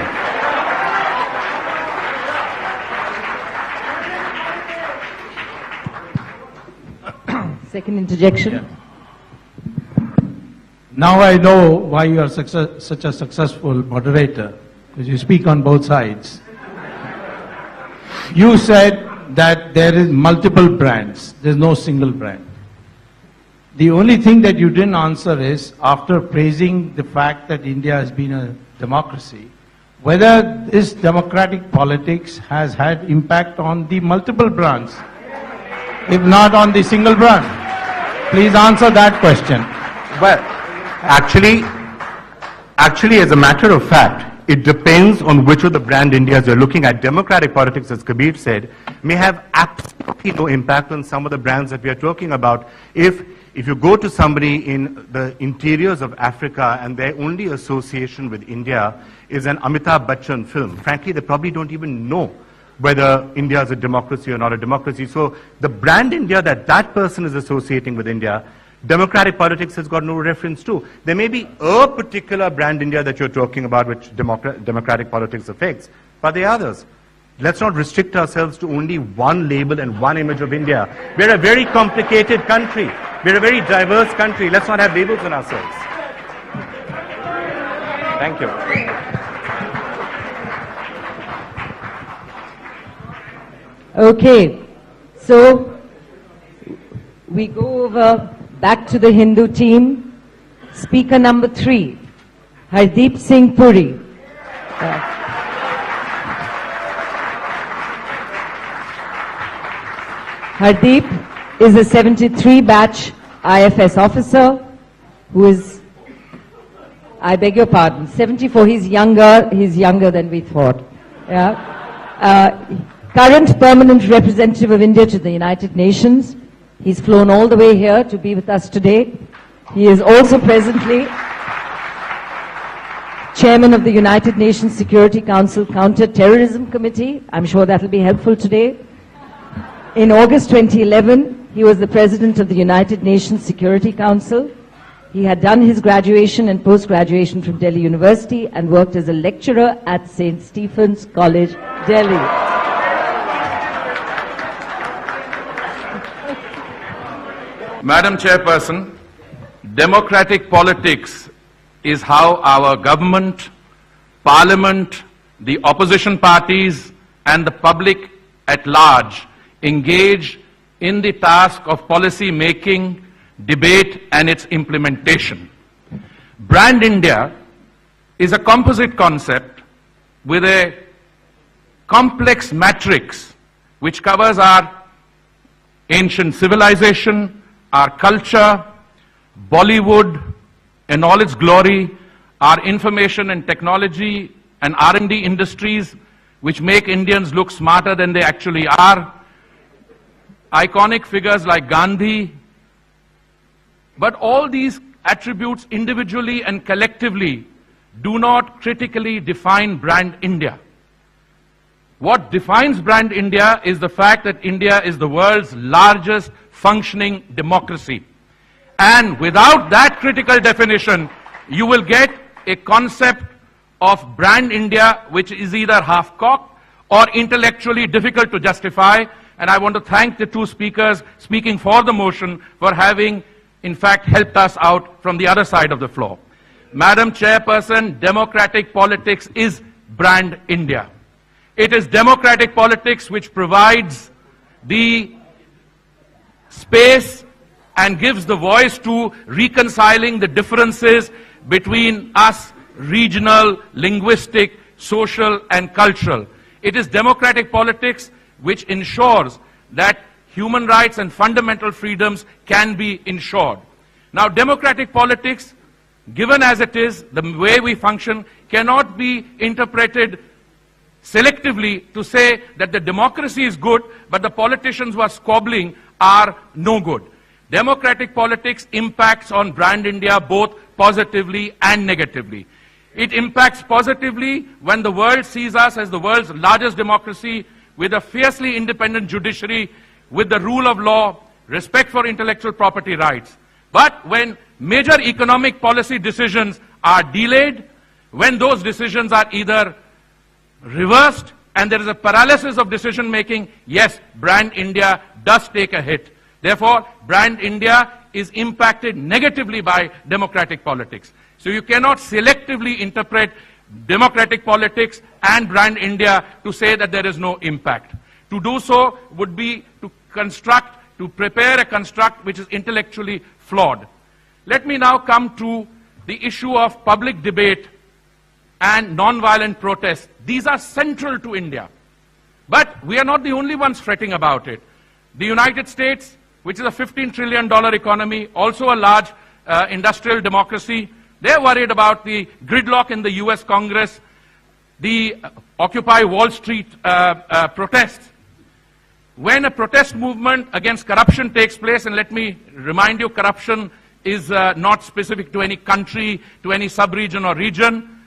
Speaker 2: Second interjection.
Speaker 3: Yeah. Now I know why you are such a successful moderator, because you speak on both sides. You said that there is multiple brands. There's no single brand. The only thing that you didn't answer is, after praising the fact that India has been a democracy, whether this democratic politics has had impact on the multiple brands, if not on the single brand. Please answer that question.
Speaker 11: Well, actually, as a matter of fact, it depends on which of the Brand Indias you're looking at. Democratic politics, as Kabir said, may have absolutely no impact on some of the brands that we are talking about. If you go to somebody in the interiors of Africa and their only association with India is an Amitabh Bachchan film, frankly, they probably don't even know whether India is a democracy or not a democracy. So the Brand India that that person is associating with India, democratic politics has got no reference to. There may be a particular Brand India that you're talking about which democratic politics affects, but there are others. Let's not restrict ourselves to only one label and one image of India. We're a very complicated country. We're a very diverse country. Let's not have labels on ourselves. Thank you.
Speaker 2: Okay, so we go over back to the Hindu team. Speaker number 3, Hardeep Singh Puri. Hardeep is a 73 batch IFS officer who is, I beg your pardon, 74. He's younger than we thought. Yeah. Current permanent representative of India to the United Nations. He's flown all the way here to be with us today. He is also presently Chairman of the United Nations Security Council Counter-Terrorism Committee. I'm sure that will be helpful today. In August 2011, he was the President of the United Nations Security Council. He had done his graduation and post-graduation from Delhi University and worked as a lecturer at St. Stephen's College, Delhi.
Speaker 13: Madam Chairperson, democratic politics is how our government, parliament, the opposition parties and the public at large engage in the task of policy making, debate and its implementation. Brand India is a composite concept with a complex matrix which covers our ancient civilization, our culture, Bollywood in all its glory, our information and technology and R&D industries which make Indians look smarter than they actually are, iconic figures like Gandhi, but all these attributes individually and collectively do not critically define Brand India. What defines Brand India is the fact that India is the world's largest functioning democracy. And without that critical definition, you will get a concept of Brand India which is either half-cocked or intellectually difficult to justify. And I want to thank the two speakers speaking for the motion for having, in fact, helped us out from the other side of the floor. Madam Chairperson, democratic politics is Brand India. It is democratic politics which provides the space and gives the voice to reconciling the differences between us, regional, linguistic, social and cultural. It is democratic politics which ensures that human rights and fundamental freedoms can be ensured. Now, democratic politics, given as it is, the way we function, cannot be interpreted selectively to say that the democracy is good, but the politicians who are squabbling are no good. Democratic politics impacts on Brand India both positively and negatively. It impacts positively when the world sees us as the world's largest democracy with a fiercely independent judiciary, with the rule of law, respect for intellectual property rights. But when major economic policy decisions are delayed, when those decisions are either reversed and there is a paralysis of decision making, yes, Brand India does take a hit. Therefore, Brand India is impacted negatively by democratic politics. So you cannot selectively interpret democratic politics and Brand India to say that there is no impact. To do so would be to prepare a construct which is intellectually flawed. Let me now come to the issue of public debate and non-violent protest. These are central to India. But we are not the only ones fretting about it. The United States, which is a $15 trillion economy, also a large industrial democracy, they're worried about the gridlock in the US Congress, the Occupy Wall Street protests. When a protest movement against corruption takes place, and let me remind you, corruption is not specific to any country, to any sub-region or region,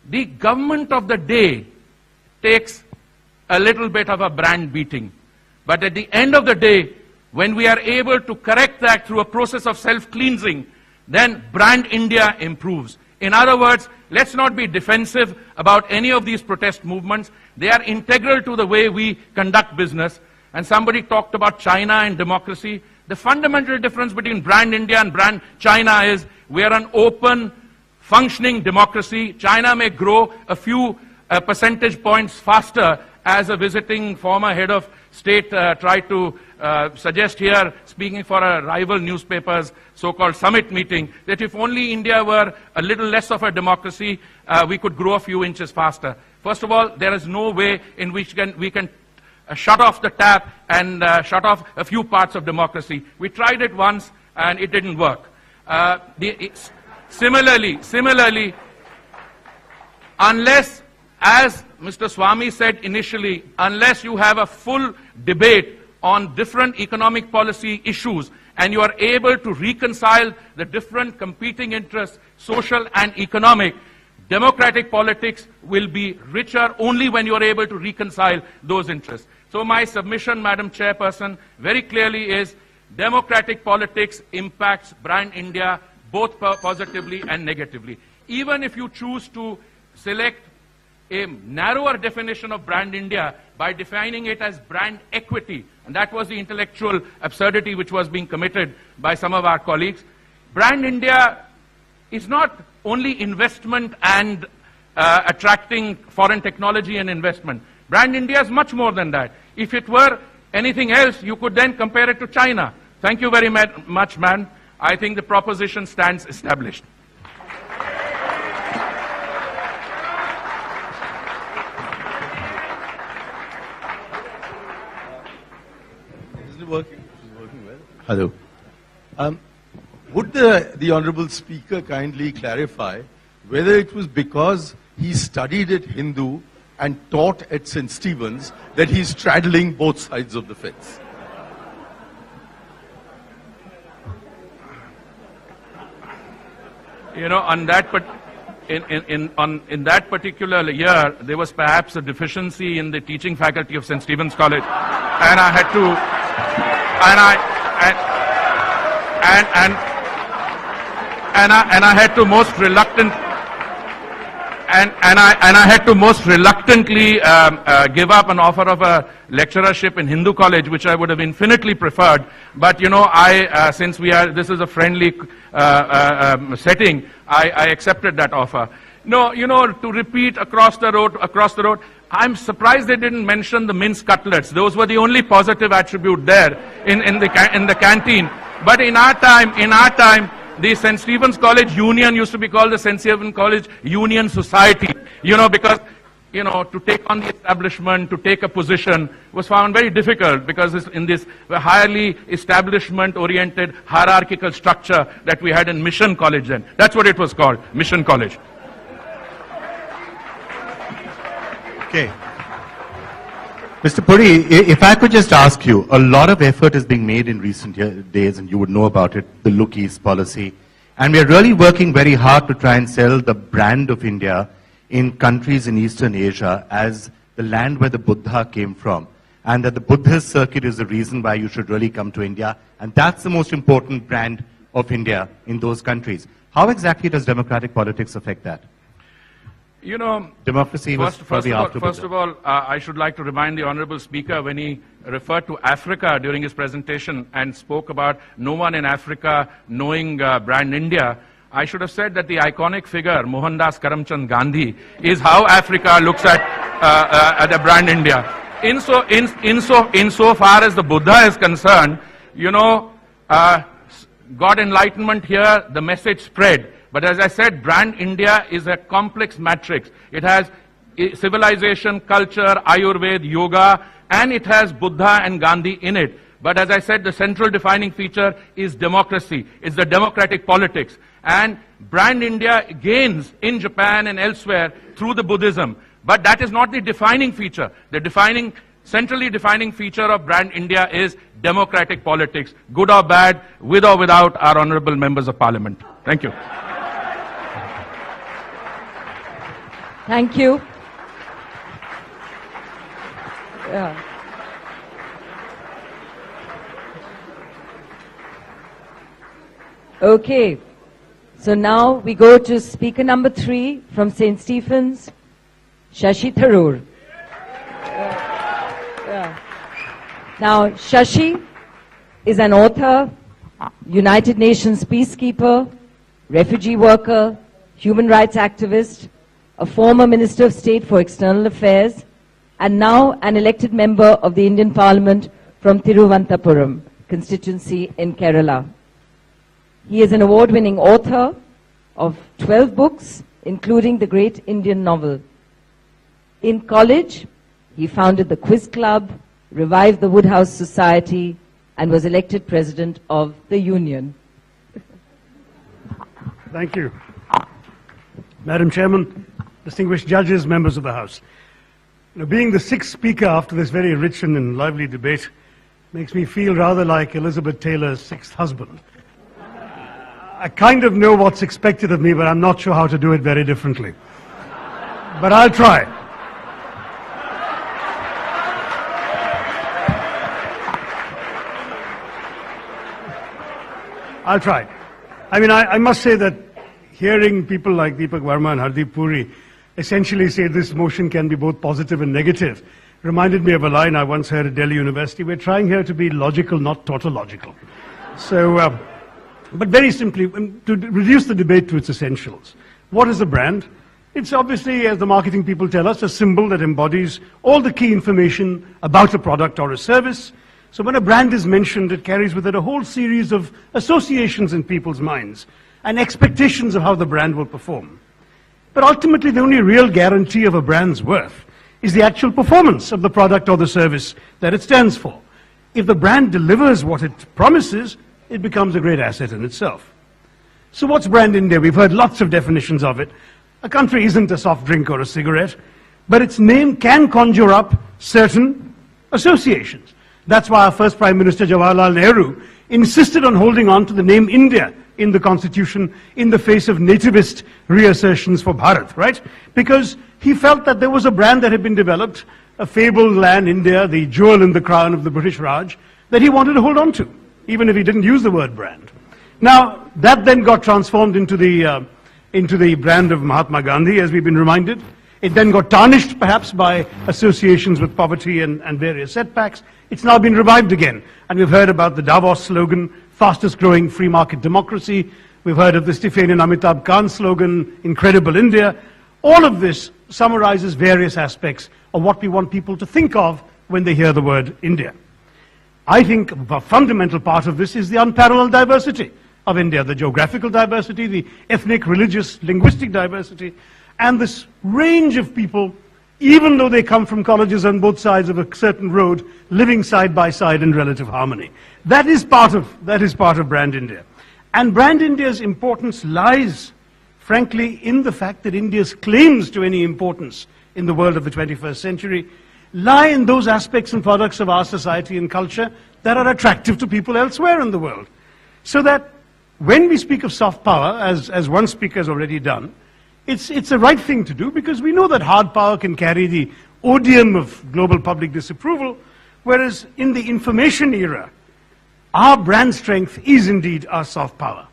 Speaker 13: the government of the day takes a little bit of a brand beating. But at the end of the day, when we are able to correct that through a process of self-cleansing, then Brand India improves. In other words, let's not be defensive about any of these protest movements. They are integral to the way we conduct business. And somebody talked about China and democracy. The fundamental difference between Brand India and Brand China is we are an open, functioning democracy. China may grow a few percentage points faster, as a visiting former head of state tried to suggest here, speaking for a rival newspaper's so-called summit meeting, that if only India were a little less of a democracy, we could grow a few inches faster. First of all, there is no way in which we can shut off the tap and shut off a few parts of democracy. We tried it once and it didn't work. Similarly, unless, as Mr. Swamy said initially, unless you have a full debate on different economic policy issues, and you are able to reconcile the different competing interests, social and economic, democratic politics will be richer only when you are able to reconcile those interests. So my submission, Madam Chairperson, very clearly is democratic politics impacts brand India both positively and negatively. Even if you choose to select a narrower definition of brand India by defining it as brand equity, and that was the intellectual absurdity which was being committed by some of our colleagues. Brand India is not only investment and attracting foreign technology and investment. Brand India is much more than that. If it were anything else, you could then compare it to China. Thank you very much, man. I think the proposition stands established.
Speaker 10: Is it working? It's working well. Hello. Would the Honorable Speaker kindly clarify whether it was because he studied at Hindu and taught at St. Stephen's that he's straddling both sides of the fence?
Speaker 13: You know, on that, in that particular year, there was perhaps a deficiency in the teaching faculty of St. Stephen's College, and I had to, and I had to most reluctant, and I had to most reluctantly give up an offer of a lecturership in Hindu college, which I would have infinitely preferred. But you know, since this is a friendly setting, I accepted that offer. No, you know, to repeat across the road, I'm surprised they didn't mention the minced cutlets. Those were the only positive attribute there in the canteen. But in our time, the St. Stephen's College Union used to be called the St. Stephen's College Union Society, you know, because, you know, to take on the establishment, to take a position was found very difficult because in this highly establishment-oriented hierarchical structure that we had in Mission College then. That's what it was called, Mission College.
Speaker 11: Okay. Mr. Puri, if I could just ask you, a lot of effort is being made in recent days, and you would know about it, the Look East policy. And we are really working very hard to try and sell the brand of India in countries in Eastern Asia as the land where the Buddha came from. And that the Buddhist circuit is the reason why you should really come to India. And that's the most important brand of India in those countries. How exactly does democratic politics affect that?
Speaker 13: You know,
Speaker 11: democracy was
Speaker 13: first of all, I should like to remind the Honorable Speaker when he referred to Africa during his presentation and spoke about no one in Africa knowing brand India. I should have said that the iconic figure, Mohandas Karamchand Gandhi, is how Africa looks at the brand India. Insofar as the Buddha is concerned, you know, got enlightenment here, the message spread. But as I said, brand India is a complex matrix. It has civilization, culture, Ayurveda, yoga, and it has Buddha and Gandhi in it. But as I said, the central defining feature is democracy. It's the democratic politics. And brand India gains in Japan and elsewhere through the Buddhism. But that is not the defining feature. The centrally defining feature of brand India is democratic politics, good or bad, with or without our honorable members of parliament. Thank you.
Speaker 2: Thank you. Yeah. Okay. So now we go to speaker number 3 from St. Stephen's, Shashi Tharoor. Now, Shashi is an author, United Nations peacekeeper, refugee worker, human rights activist, a former Minister of State for External Affairs, and now an elected member of the Indian Parliament from Thiruvananthapuram constituency in Kerala. He is an award-winning author of 12 books, including the great Indian novel. In college, he founded the Quiz Club, revived the Woodhouse Society, and was elected president of the Union.
Speaker 6: Thank you. Madam Chairman, distinguished judges, members of the House. Now, being the 6th speaker after this very rich and lively debate, makes me feel rather like Elizabeth Taylor's sixth husband. I kind of know what's expected of me, but I'm not sure how to do it very differently. But I'll try. I'll try. I mean, I must say that hearing people like Deepak Verma and Hardeep Puri essentially say this motion can be both positive and negative reminded me of a line I once heard at Delhi University. We're trying here to be logical, not tautological. So, but very simply, to reduce the debate to its essentials. What is a brand? It's obviously, as the marketing people tell us, a symbol that embodies all the key information about a product or a service. So when a brand is mentioned, it carries with it a whole series of associations in people's minds and expectations of how the brand will perform. But ultimately, the only real guarantee of a brand's worth is the actual performance of the product or the service that it stands for. If the brand delivers what it promises, it becomes a great asset in itself. So what's brand India? We've heard lots of definitions of it. A country isn't a soft drink or a cigarette, but its name can conjure up certain associations. That's why our first Prime Minister, Jawaharlal Nehru, insisted on holding on to the name India in the Constitution in the face of nativist reassertions for Bharat, right? Because he felt that there was a brand that had been developed, a fabled land, India, the jewel in the crown of the British Raj, that he wanted to hold on to, even if he didn't use the word brand. Now, that then got transformed into the brand of Mahatma Gandhi, as we've been reminded. It then got tarnished, perhaps, by associations with poverty and various setbacks. It's now been revived again. And we've heard about the Davos slogan, fastest growing free market democracy. We've heard of the Stephanian Amitabh Khan slogan, incredible India. All of this summarizes various aspects of what we want people to think of when they hear the word India. I think a fundamental part of this is the unparalleled diversity of India, the geographical diversity, the ethnic, religious, linguistic diversity, and this range of people, even though they come from colleges on both sides of a certain road, living side by side in relative harmony. That is part of Brand India. And Brand India's importance lies, frankly, in the fact that India's claims to any importance in the world of the 21st century lie in those aspects and products of our society and culture that are attractive to people elsewhere in the world. So that when we speak of soft power, as one speaker has already done, it's the right thing to do, because we know that hard power can carry the odium of global public disapproval, whereas in the information era, our brand strength is indeed our soft power.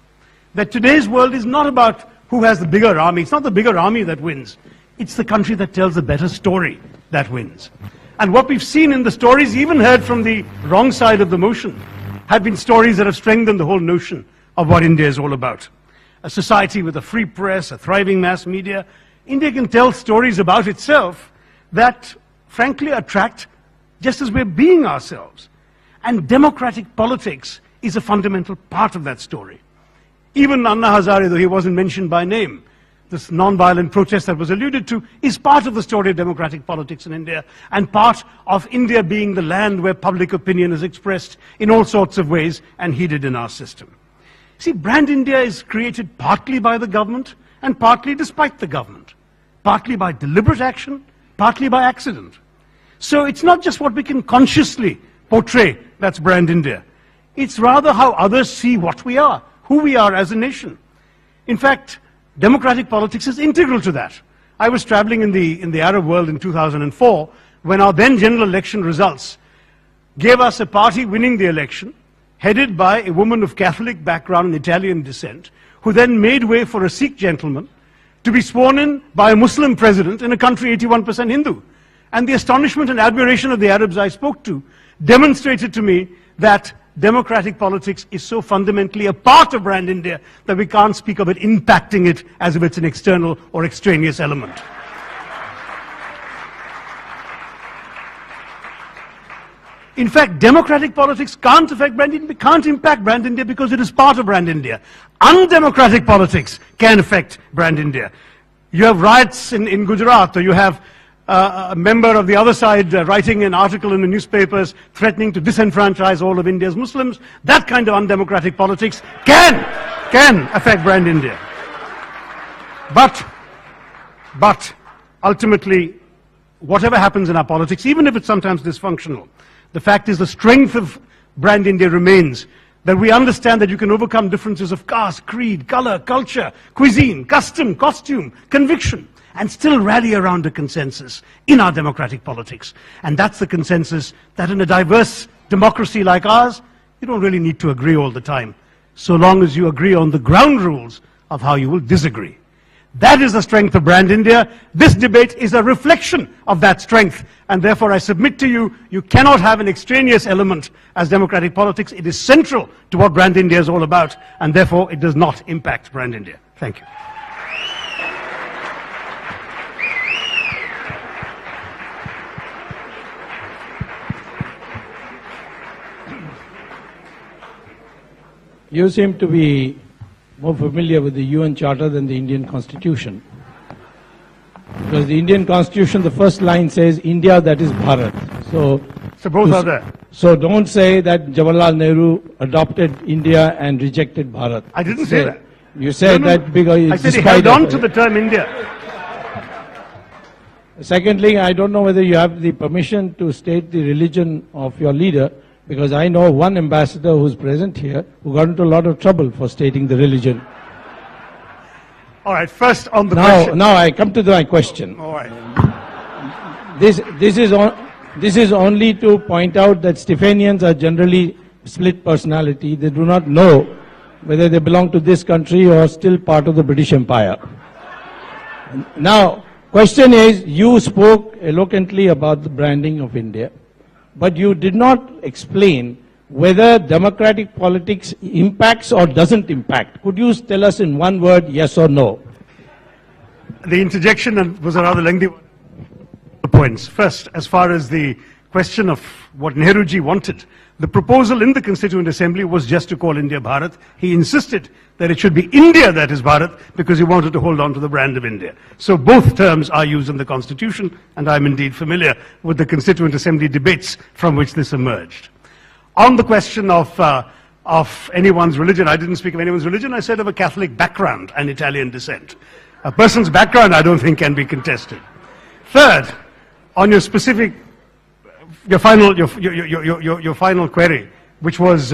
Speaker 6: That today's world is not about who has the bigger army. It's not the bigger army that wins. It's the country that tells a better story that wins. And what we've seen in the stories, even heard from the wrong side of the motion, have been stories that have strengthened the whole notion of what India is all about. A society with a free press, a thriving mass media. India can tell stories about itself that, frankly, attract just as we're being ourselves. And democratic politics is a fundamental part of that story. Even Anna Hazare, though he wasn't mentioned by name, this non-violent protest that was alluded to is part of the story of democratic politics in India, and part of India being the land where public opinion is expressed in all sorts of ways and heeded in our system. See, Brand India is created partly by the government and partly despite the government. Partly by deliberate action, partly by accident. So it's not just what we can consciously portray that's Brand India. It's rather how others see what we are, who we are as a nation. In fact, democratic politics is integral to that. I was traveling in the Arab world in 2004 when our then general election results gave us a party winning the election, headed by a woman of Catholic background and Italian descent, who then made way for a Sikh gentleman to be sworn in by a Muslim president in a country 81% Hindu. And the astonishment and admiration of the Arabs I spoke to demonstrated to me that democratic politics is so fundamentally a part of Brand India that we can't speak of it impacting it as if it's an external or extraneous element. In fact, democratic politics can't affect Brand India, can't impact Brand India because it is part of Brand India. Undemocratic politics can affect Brand India. You have riots in Gujarat, or you have a member of the other side writing an article in the newspapers threatening to disenfranchise all of India's Muslims. That kind of undemocratic politics can affect Brand India. But ultimately, whatever happens in our politics, even if it's sometimes dysfunctional, The fact is the strength of Brand India remains that we understand that you can overcome differences of caste, creed, color, culture, cuisine, custom, costume, conviction, and still rally around a consensus in our democratic politics. And that's the consensus that in a diverse democracy like ours, you don't really need to agree all the time, so long as you agree on the ground rules of how you will disagree. That is the strength of Brand India. This debate is a reflection of that strength. And therefore I submit to you, you cannot have an extraneous element as democratic politics. It is central to what Brand India is all about, and therefore it does not impact Brand India. Thank you.
Speaker 3: You seem to be more familiar with the UN Charter than the Indian Constitution. Because the Indian Constitution, the first line says, India, that is Bharat. So
Speaker 6: both are there.
Speaker 3: So don't say that Jawaharlal Nehru adopted India and rejected Bharat.
Speaker 6: I didn't say that.
Speaker 3: You said that because
Speaker 6: I said he held on to the term India.
Speaker 3: Secondly, I don't know whether you have the permission to state the religion of your leader, because I know one ambassador who's present here who got into a lot of trouble for stating the religion.
Speaker 6: All right, first on the question.
Speaker 3: Now I come to my question.
Speaker 6: All right.
Speaker 3: This is only to point out that Stephanians are generally split personality. They do not know whether they belong to this country or still part of the British Empire. Now, question is, you spoke eloquently about the branding of India, but you did not explain whether democratic politics impacts or doesn't impact. Could you tell us in one word, yes or no?
Speaker 6: The interjection was a rather lengthy one. Points. First, as far as the question of what Nehruji wanted, the proposal in the Constituent Assembly was just to call India Bharat. He insisted that it should be India that is Bharat because he wanted to hold on to the brand of India. So both terms are used in the Constitution, and I'm indeed familiar with the Constituent Assembly debates from which this emerged. On the question of anyone's religion, I didn't speak of anyone's religion, I said of a Catholic background and Italian descent. A person's background, I don't think, can be contested. Third, on your specific, your final query, which was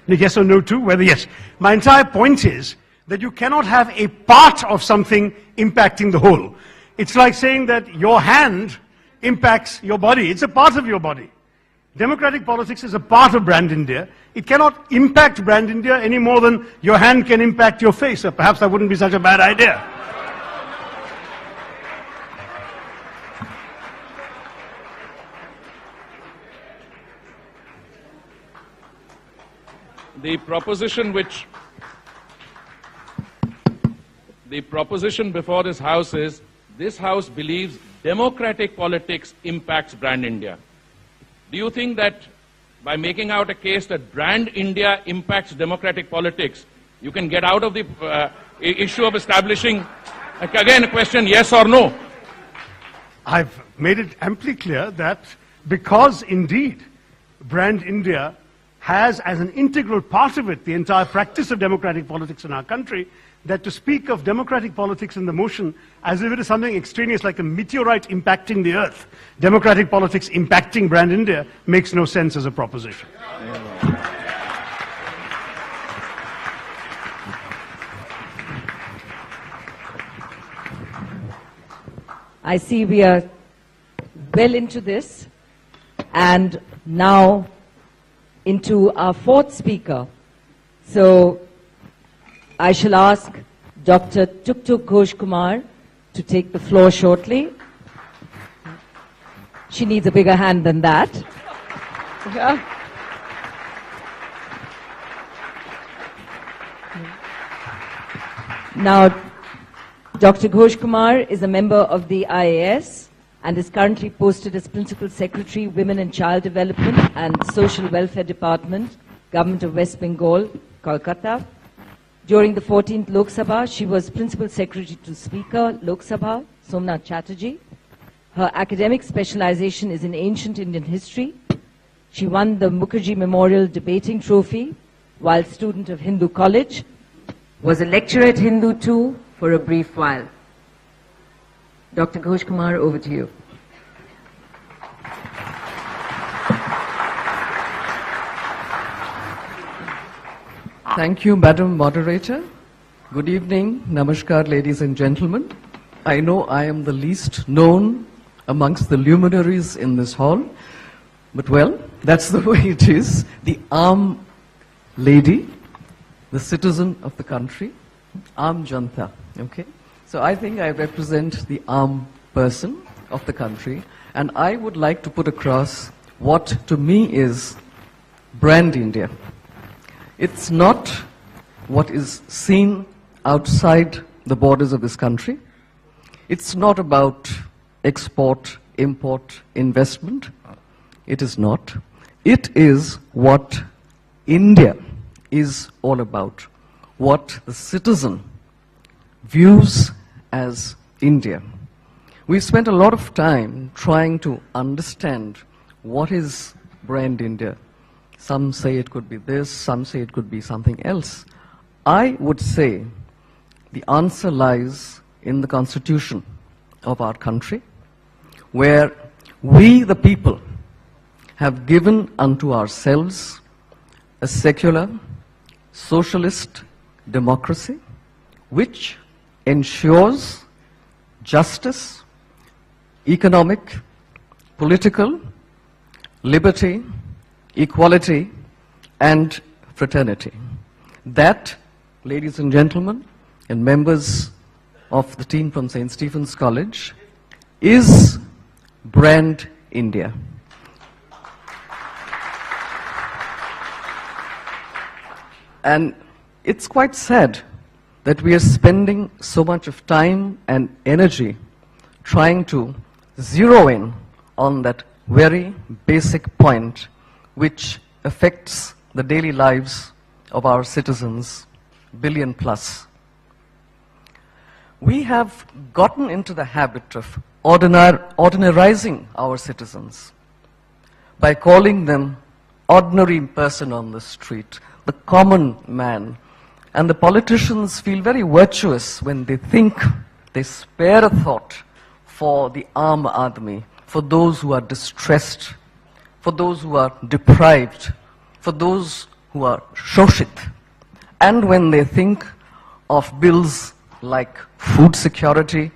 Speaker 6: yes or no to, whether yes. My entire point is that you cannot have a part of something impacting the whole. It's like saying that your hand impacts your body. It's a part of your body. Democratic politics is a part of Brand India. It cannot impact Brand India any more than your hand can impact your face. So perhaps that wouldn't be such a bad idea.
Speaker 13: The proposition before this House is, this House believes democratic politics impacts Brand India. Do you think that by making out a case that Brand India impacts democratic politics, you can get out of the issue of establishing, again, a question, yes or no?
Speaker 6: I've made it amply clear that because indeed Brand India has as an integral part of it the entire practice of democratic politics in our country, that to speak of democratic politics in the motion as if it is something extraneous like a meteorite impacting the earth, democratic politics impacting Brand India, makes no sense as a proposition.
Speaker 2: I see we are well into this, and now into our fourth speaker. So I shall ask Dr. Tuk-Tuk Ghosh Kumar to take the floor shortly. She needs a bigger hand than that. Now, Dr. Ghosh Kumar is a member of the IAS and is currently posted as Principal Secretary, Women and Child Development and Social Welfare Department, Government of West Bengal, Kolkata. During the 14th Lok Sabha, she was Principal Secretary to Speaker, Lok Sabha, Somnath Chatterjee. Her academic specialization is in ancient Indian history. She won the Mukherjee Memorial Debating Trophy while student of Hindu College, was a lecturer at Hindu too for a brief while. Dr. Ghosh Kumar, over to you.
Speaker 8: Thank you, Madam Moderator. Good evening, Namaskar, ladies and gentlemen. I know I am the least known amongst the luminaries in this hall, but well, that's the way it is. The Aam lady, the citizen of the country, Aam Janta, okay? So I think I represent the Aam person of the country, and I would like to put across what to me is brand India. It's not what is seen outside the borders of this country. It's not about export, import, investment. It is not. It is what India is all about, what the citizen views as India. We've spent a lot of time trying to understand what is brand India. Some say it could be this, some say it could be something else. I would say the answer lies in the constitution of our country, where we, the people, have given unto ourselves a secular, socialist democracy which ensures justice, economic, political, liberty, equality, and fraternity. That, ladies and gentlemen, and members of the team from St. Stephen's College, is brand India. And it's quite sad that we are spending so much of time and energy trying to zero in on that very basic point which affects the daily lives of our citizens, billion plus. We have gotten into the habit of ordinarizing our citizens by calling them ordinary person on the street, the common man. And the politicians feel very virtuous when they think they spare a thought for the Aam Aadmi, for those who are distressed, for those who are deprived, for those who are shoshit. And when they think of bills like food security,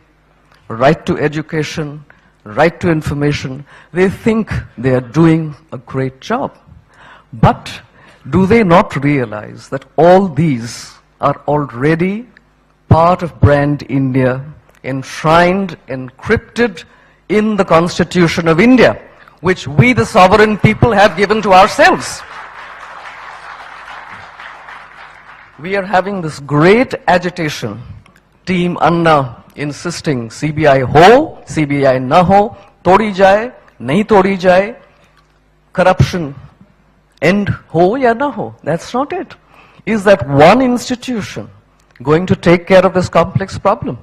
Speaker 8: right to education, right to information, they think they are doing a great job. But do they not realize that all these are already part of brand India, enshrined, encrypted in the Constitution of India, which we, the sovereign people, have given to ourselves? We are having this great agitation, Team Anna insisting CBI ho, CBI na ho, todi jaye, nahi todi jaye, corruption end ho ya na ho. That's not it. Is that one institution going to take care of this complex problem?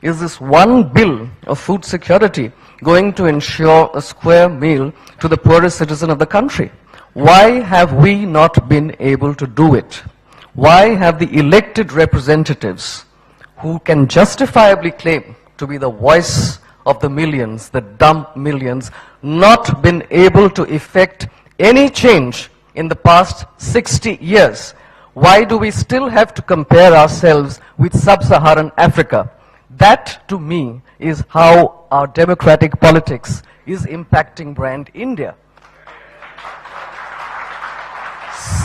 Speaker 8: Is this one bill of food security going to ensure a square meal to the poorest citizen of the country? Why have we not been able to do it? Why have the elected representatives who can justifiably claim to be the voice of the millions, the dumb millions, not been able to effect any change in the past 60 years? Why do we still have to compare ourselves with sub-Saharan Africa? That, to me, is how our democratic politics is impacting brand India.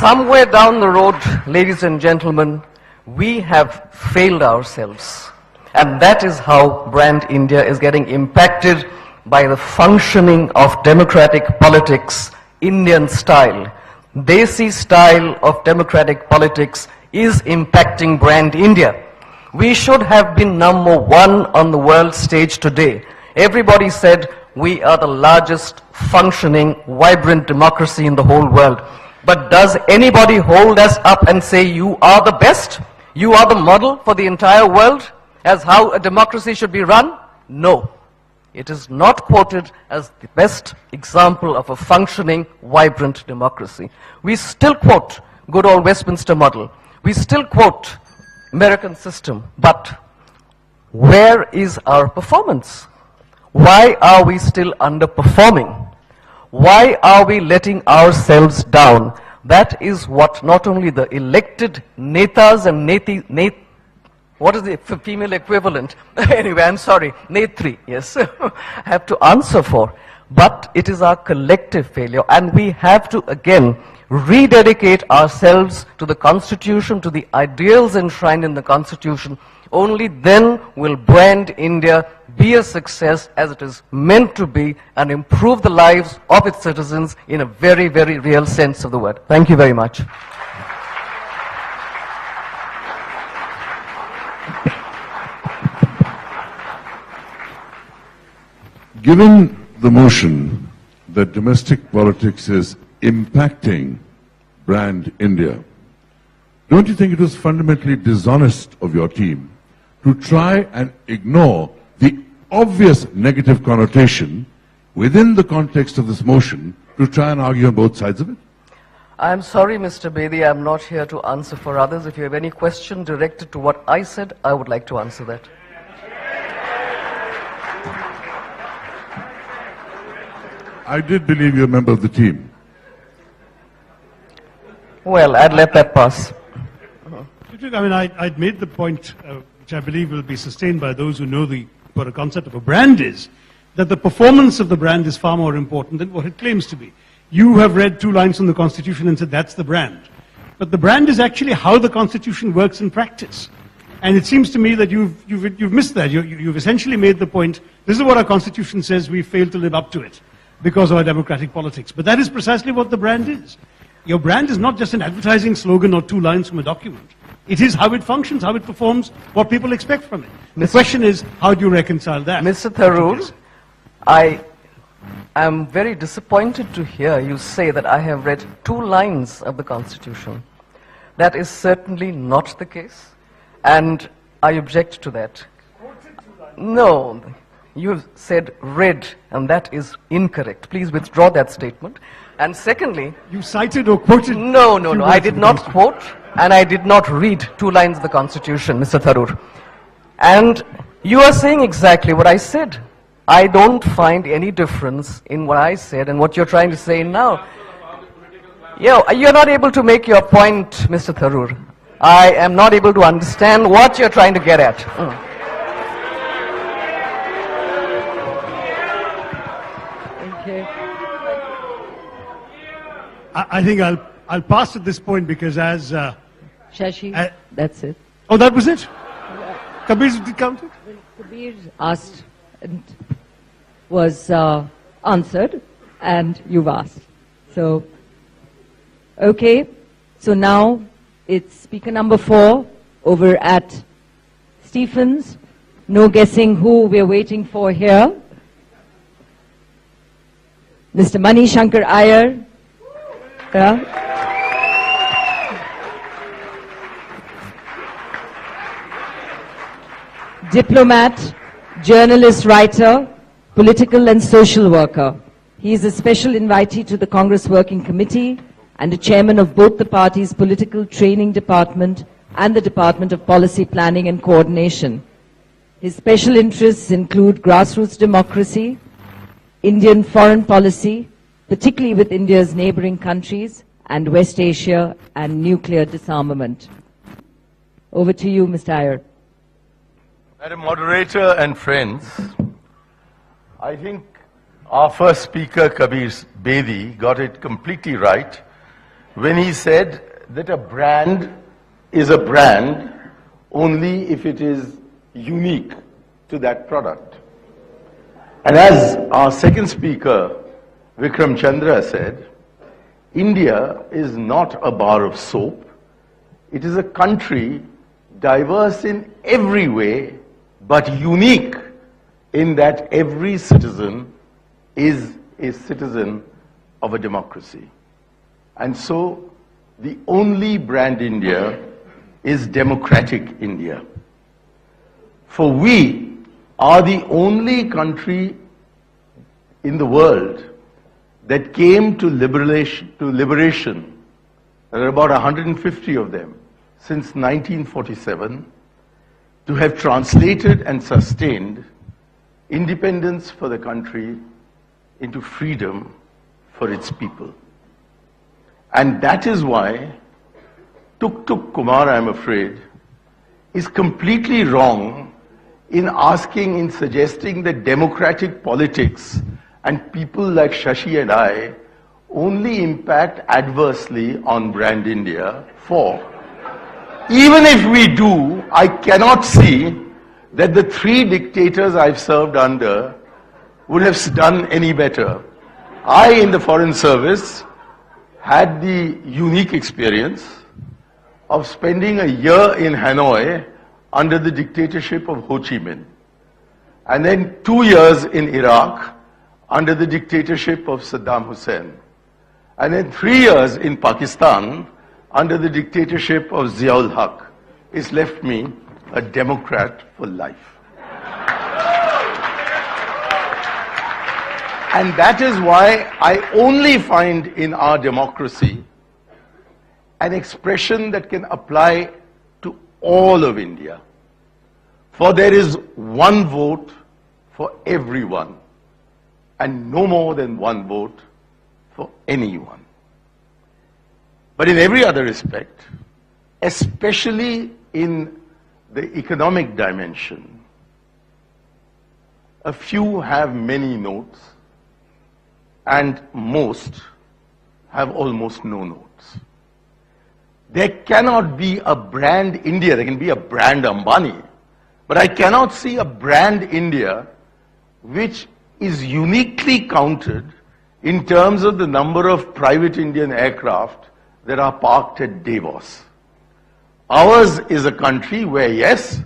Speaker 8: Somewhere down the road, ladies and gentlemen, we have failed ourselves. And that is how brand India is getting impacted by the functioning of democratic politics, Indian style. Desi style of democratic politics is impacting brand India. We should have been number one on the world stage today. Everybody said we are the largest functioning, vibrant democracy in the whole world. But does anybody hold us up and say you are the best? You are the model for the entire world as how a democracy should be run? No. It is not quoted as the best example of a functioning, vibrant democracy. We still quote good old Westminster model. We still quote American system. But where is our performance? Why are we still underperforming? Why are we letting ourselves down That is what not only the elected netas and what is the female equivalent? Anyway, I'm sorry, Netri, yes, have to answer for. But it is our collective failure, and we have to again rededicate ourselves to the Constitution, to the ideals enshrined in the Constitution. Only then will Brand India be a success as it is meant to be and improve the lives of its citizens in a very, very real sense of the word. Thank you very much.
Speaker 7: Given the motion that domestic politics is impacting Brand India, don't you think it was fundamentally dishonest of your team to try and ignore the obvious negative connotation within the context of this motion to try and argue on both sides of it?
Speaker 8: I'm sorry, Mr. Bedi, I'm not here to answer for others. If you have any question directed to what I said, I would like to answer that.
Speaker 7: I did believe you're a member of the team.
Speaker 8: Well, I'd let that pass.
Speaker 6: I mean, I'd made the point, which I believe will be sustained by those who know what a concept of a brand is, that the performance of the brand is far more important than what it claims to be. You have read 2 lines from the Constitution and said that's the brand. But the brand is actually how the Constitution works in practice. And it seems to me that you've missed that. You've essentially made the point, this is what our Constitution says, we failed to live up to it because of our democratic politics. But that is precisely what the brand is. Your brand is not just an advertising slogan or 2 lines from a document. It is how it functions, how it performs, what people expect from it. The question is, how do you reconcile that?
Speaker 8: Mr. Tharoor, I am very disappointed to hear you say that I have read 2 lines of the Constitution. That is certainly not the case, and I object to that. No, you have said read, and that is incorrect. Please withdraw that statement. And secondly...
Speaker 6: You cited or quoted...
Speaker 8: No, I did not quote, and I did not read 2 lines of the Constitution, Mr. Tharoor. And you are saying exactly what I said. I don't find any difference in what I said and what you're trying to say now. Yeah, you're not able to make your point, Mr. Tharoor. I am not able to understand what you're trying to get at. Okay.
Speaker 6: I think I'll pass at this point because as...
Speaker 14: Shashi, that's it.
Speaker 6: Oh, that was it? Kabir counted?
Speaker 14: Well, Kabir asked and was answered, and you've asked. So, okay. So now it's speaker number 4 over at Stephens. No guessing who we're waiting for here. Mr. Mani Shankar Iyer. Yeah. Diplomat, journalist, writer, political and social worker. He is a special invitee to the Congress Working Committee and a chairman of both the party's political training department and the Department of Policy Planning and Coordination. His special interests include grassroots democracy, Indian foreign policy, particularly with India's neighboring countries, and West Asia and nuclear disarmament. Over to you, Mr. Iyer.
Speaker 4: Madam Moderator and friends, I think our first speaker, Kabir Bedi, got it completely right when he said that a brand is a brand only if it is unique to that product. And as our second speaker, Vikram Chandra, said, India is not a bar of soap. It is a country diverse in every way, but unique in that every citizen is a citizen of a democracy. And so the only brand India is democratic India. For we are the only country in the world that came to liberation, there are about 150 of them, since 1947, to have translated and sustained independence for the country into freedom for its people. And that is why Tuk Tuk Kumar, I'm afraid, is completely wrong in asking, in suggesting that democratic politics and people like Shashi and I only impact adversely on Brand India. For even if we do, I cannot see that the 3 dictators I've served under would have done any better. I, in the Foreign Service, had the unique experience of spending a year in Hanoi under the dictatorship of Ho Chi Minh, and then 2 years in Iraq under the dictatorship of Saddam Hussein, and then 3 years in Pakistan under the dictatorship of Ziaul Haq. It's left me a Democrat for life. And that is why I only find in our democracy an expression that can apply to all of India. For there is one vote for everyone, and no more than one vote for anyone. But in every other respect, especially in the economic dimension, a few have many notes, and most have almost no notes. There cannot be a brand India. There can be a brand Ambani, but I cannot see a brand India which is uniquely counted in terms of the number of private Indian aircraft that are parked at Davos. Ours is a country where, yes,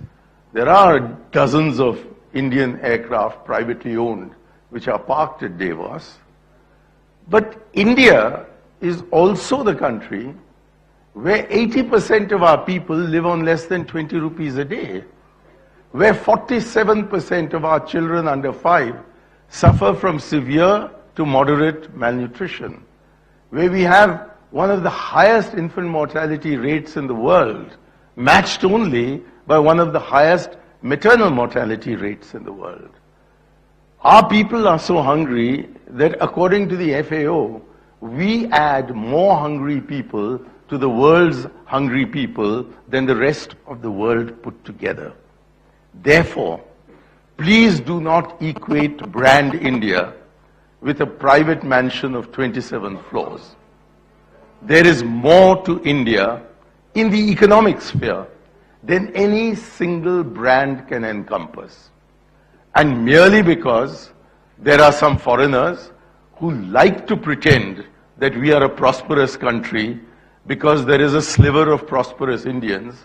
Speaker 4: there are dozens of Indian aircraft privately owned which are parked at Davos, but India is also the country where 80% of our people live on less than 20 rupees a day, where 47% of our children under 5 suffer from severe to moderate malnutrition, where we have one of the highest infant mortality rates in the world, matched only by one of the highest maternal mortality rates in the world. Our people are so hungry that according to the FAO, we add more hungry people to the world's hungry people than the rest of the world put together. Therefore, please do not equate brand India with a private mansion of 27 floors. There is more to India in the economic sphere than any single brand can encompass. And merely because there are some foreigners who like to pretend that we are a prosperous country because there is a sliver of prosperous Indians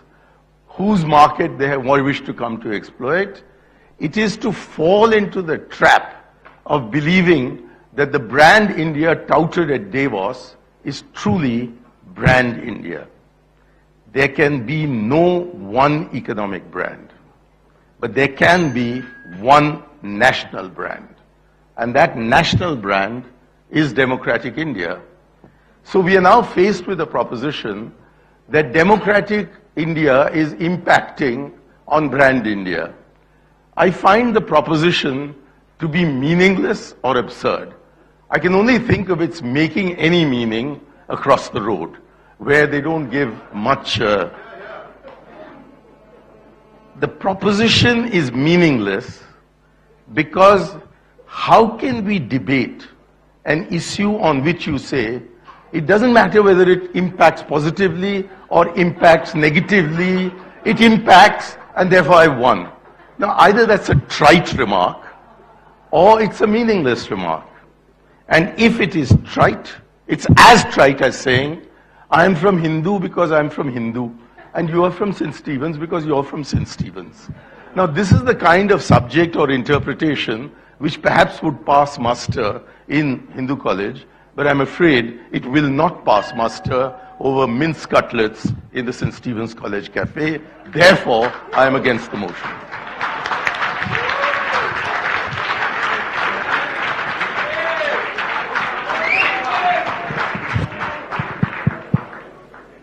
Speaker 4: whose market they have more wish to come to exploit, it is to fall into the trap of believing that the brand India touted at Davos is truly brand India. There can be no one economic brand, but there can be one national brand. And that national brand is democratic India. So we are now faced with a proposition that democratic India is impacting on brand India. I find the proposition to be meaningless or absurd. I can only think of its making any meaning across the road, where they don't give much. The proposition is meaningless because how can we debate an issue on which you say it doesn't matter whether it impacts positively or impacts negatively, it impacts and therefore I won. Now either that's a trite remark or it's a meaningless remark. And if it is trite, it's as trite as saying, I am from Hindu because I am from Hindu, and you are from St. Stephen's because you are from St. Stephen's. Now this is the kind of subject or interpretation which perhaps would pass muster in Hindu college, but I'm afraid it will not pass muster over mince cutlets in the St. Stephen's College Cafe. Therefore, I am against the motion.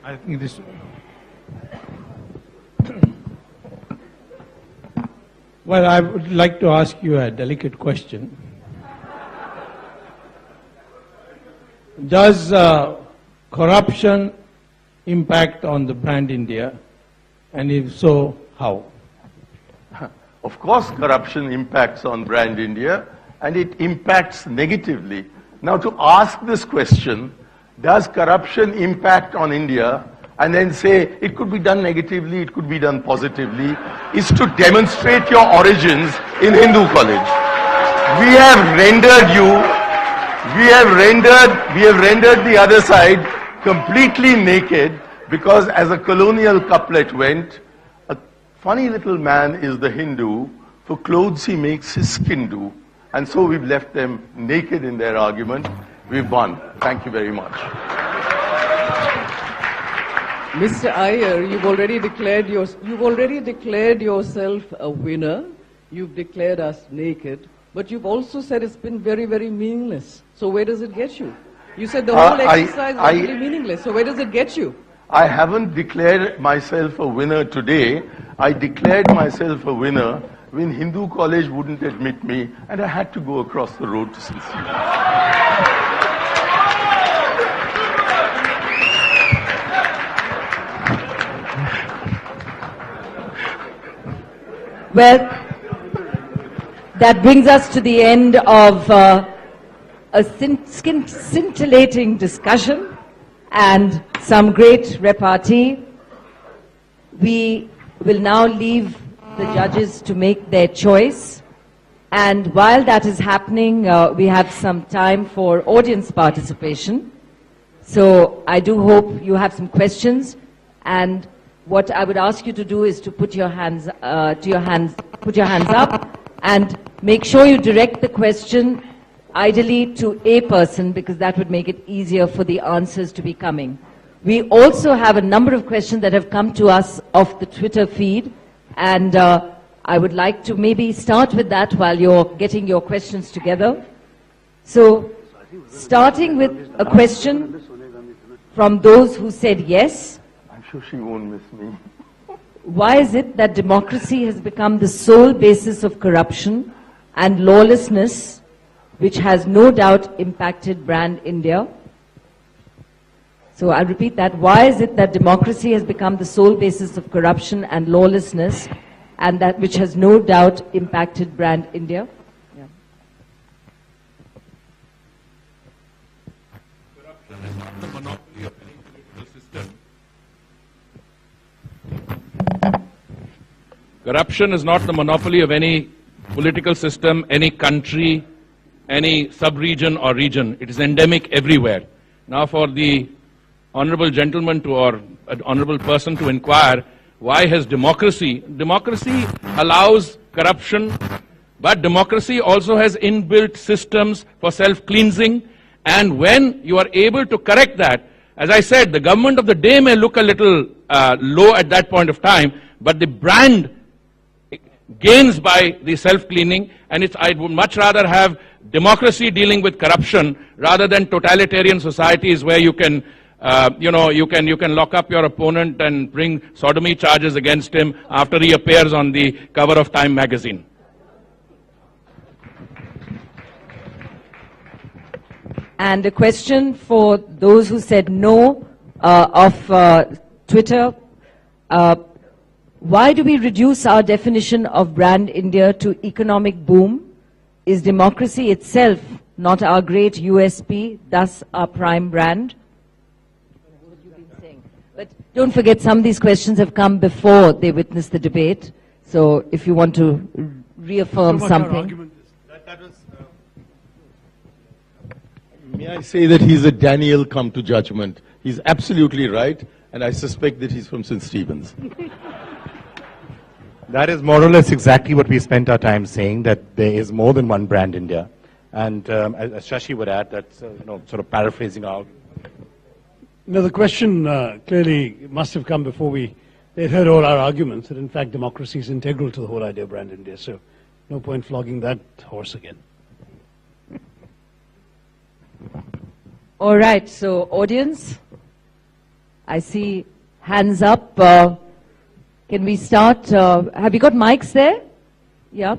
Speaker 3: I think this. Well, I would like to ask you a delicate question. Does corruption impact on the brand India? And if so, how?
Speaker 4: Of course, corruption impacts on brand India, and it impacts negatively. Now, to ask this question, does corruption impact on India, and then say it could be done negatively, it could be done positively, is to demonstrate your origins in Hindu college. We have rendered the other side completely naked, because as a colonial couplet went, a funny little man is the Hindu, for clothes he makes his skin do. And so we've left them naked in their argument. We've won. Thank you very much.
Speaker 8: Mr. Iyer, you've already declared yourself a winner. You've declared us naked, but you've also said it's been very, very meaningless. So where does it get you? You said the whole exercise was really meaningless. So where does it get you?
Speaker 4: I haven't declared myself a winner today. I declared myself a winner when Hindu college wouldn't admit me, and I had to go across the road to Cincinnati.
Speaker 14: Well, that brings us to the end of a scintillating discussion and some great repartee. We will now leave the judges to make their choice. And while that is happening, we have some time for audience participation. So I do hope you have some questions. And what I would ask you to do is to put your hands up and make sure you direct the question ideally to a person, because that would make it easier for the answers to be coming. We also have a number of questions that have come to us off the Twitter feed, and I would like to maybe start with that while you're getting your questions together. So, starting with a question from those who said yes.
Speaker 4: I'm sure she won't miss me.
Speaker 14: Why is it that democracy has become the sole basis of corruption and lawlessness, which has no doubt impacted brand India? So I'll repeat that. Why is it that democracy has become the sole basis of corruption and lawlessness, and that which has no doubt impacted brand India? Yeah.
Speaker 13: Corruption is not the monopoly of any political system. Corruption is not the monopoly of any political system, any country, any sub-region or region. It is endemic everywhere. Now for the honorable gentleman to, or an honorable person to inquire, why has democracy allows corruption, but democracy also has inbuilt systems for self-cleansing, and when you are able to correct that, as I said, the government of the day may look a little low at that point of time, but the brand gains by the self-cleaning, and I would much rather have democracy dealing with corruption rather than totalitarian societies where you can you can lock up your opponent and bring sodomy charges against him after he appears on the cover of Time magazine.
Speaker 14: And a question for those who said no of Twitter. Why do we reduce our definition of brand India to economic boom? Is democracy itself not our great USP, thus our prime brand? But don't forget, some of these questions have come before they witnessed the debate. So if you want to reaffirm something.
Speaker 10: May I say that he's a Daniel come to judgment. He's absolutely right, and I suspect that he's from St. Stephen's.
Speaker 11: That is more or less exactly what we spent our time saying, that there is more than one brand India. And as Shashi would add, that's sort of paraphrasing out.
Speaker 6: No, the question clearly must have come before they'd heard all our arguments, that in fact democracy is integral to the whole idea of brand India. So no point flogging that horse again.
Speaker 14: All right, so audience, I see hands up. Can we start? Have you got mics there? Yeah.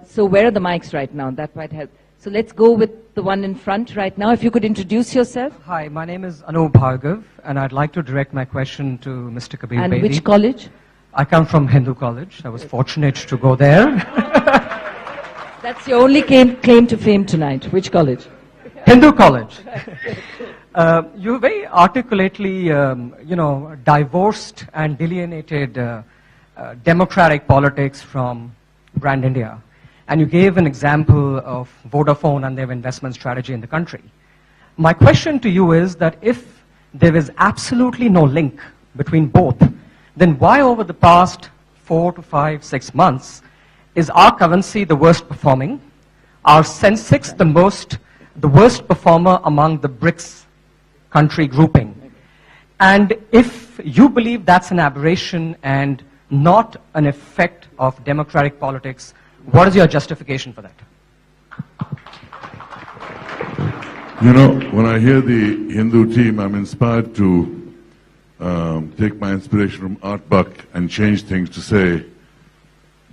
Speaker 14: So where are the mics right now? That might help. So let's go with the one in front right now. If you could introduce yourself.
Speaker 15: Hi, my name is Anup Bhargav, and I'd like to direct my question to Mr. Kabir
Speaker 14: And
Speaker 15: Bedi.
Speaker 14: which college?
Speaker 15: I come from Hindu College. I was fortunate to go there.
Speaker 14: That's your only claim to fame tonight. Which college?
Speaker 15: Hindu College. You very articulately, divorced and delineated democratic politics from brand India. And you gave an example of Vodafone and their investment strategy in the country. My question to you is that if there is absolutely no link between both, then why over the past 4 to 5, 6 months is our currency the worst performing, our Sensex the worst performer among the BRICS country grouping? And if you believe that's an aberration and not an effect of democratic politics, what is your justification for that?
Speaker 7: You know, when I hear the Hindu team, I'm inspired to take my inspiration from Art Buck and change things to say,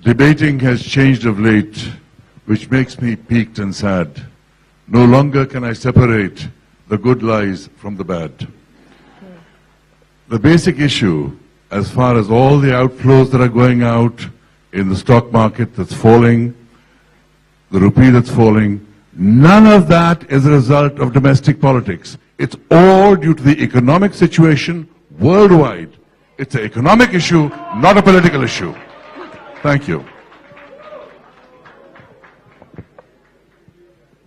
Speaker 7: debating has changed of late, which makes me peaked and sad. No longer can I separate the good lies from the bad. The basic issue, as far as all the outflows that are going out in the stock market that's falling, the rupee that's falling, none of that is a result of domestic politics. It's all due to the economic situation worldwide. It's an economic issue, not a political issue. Thank you.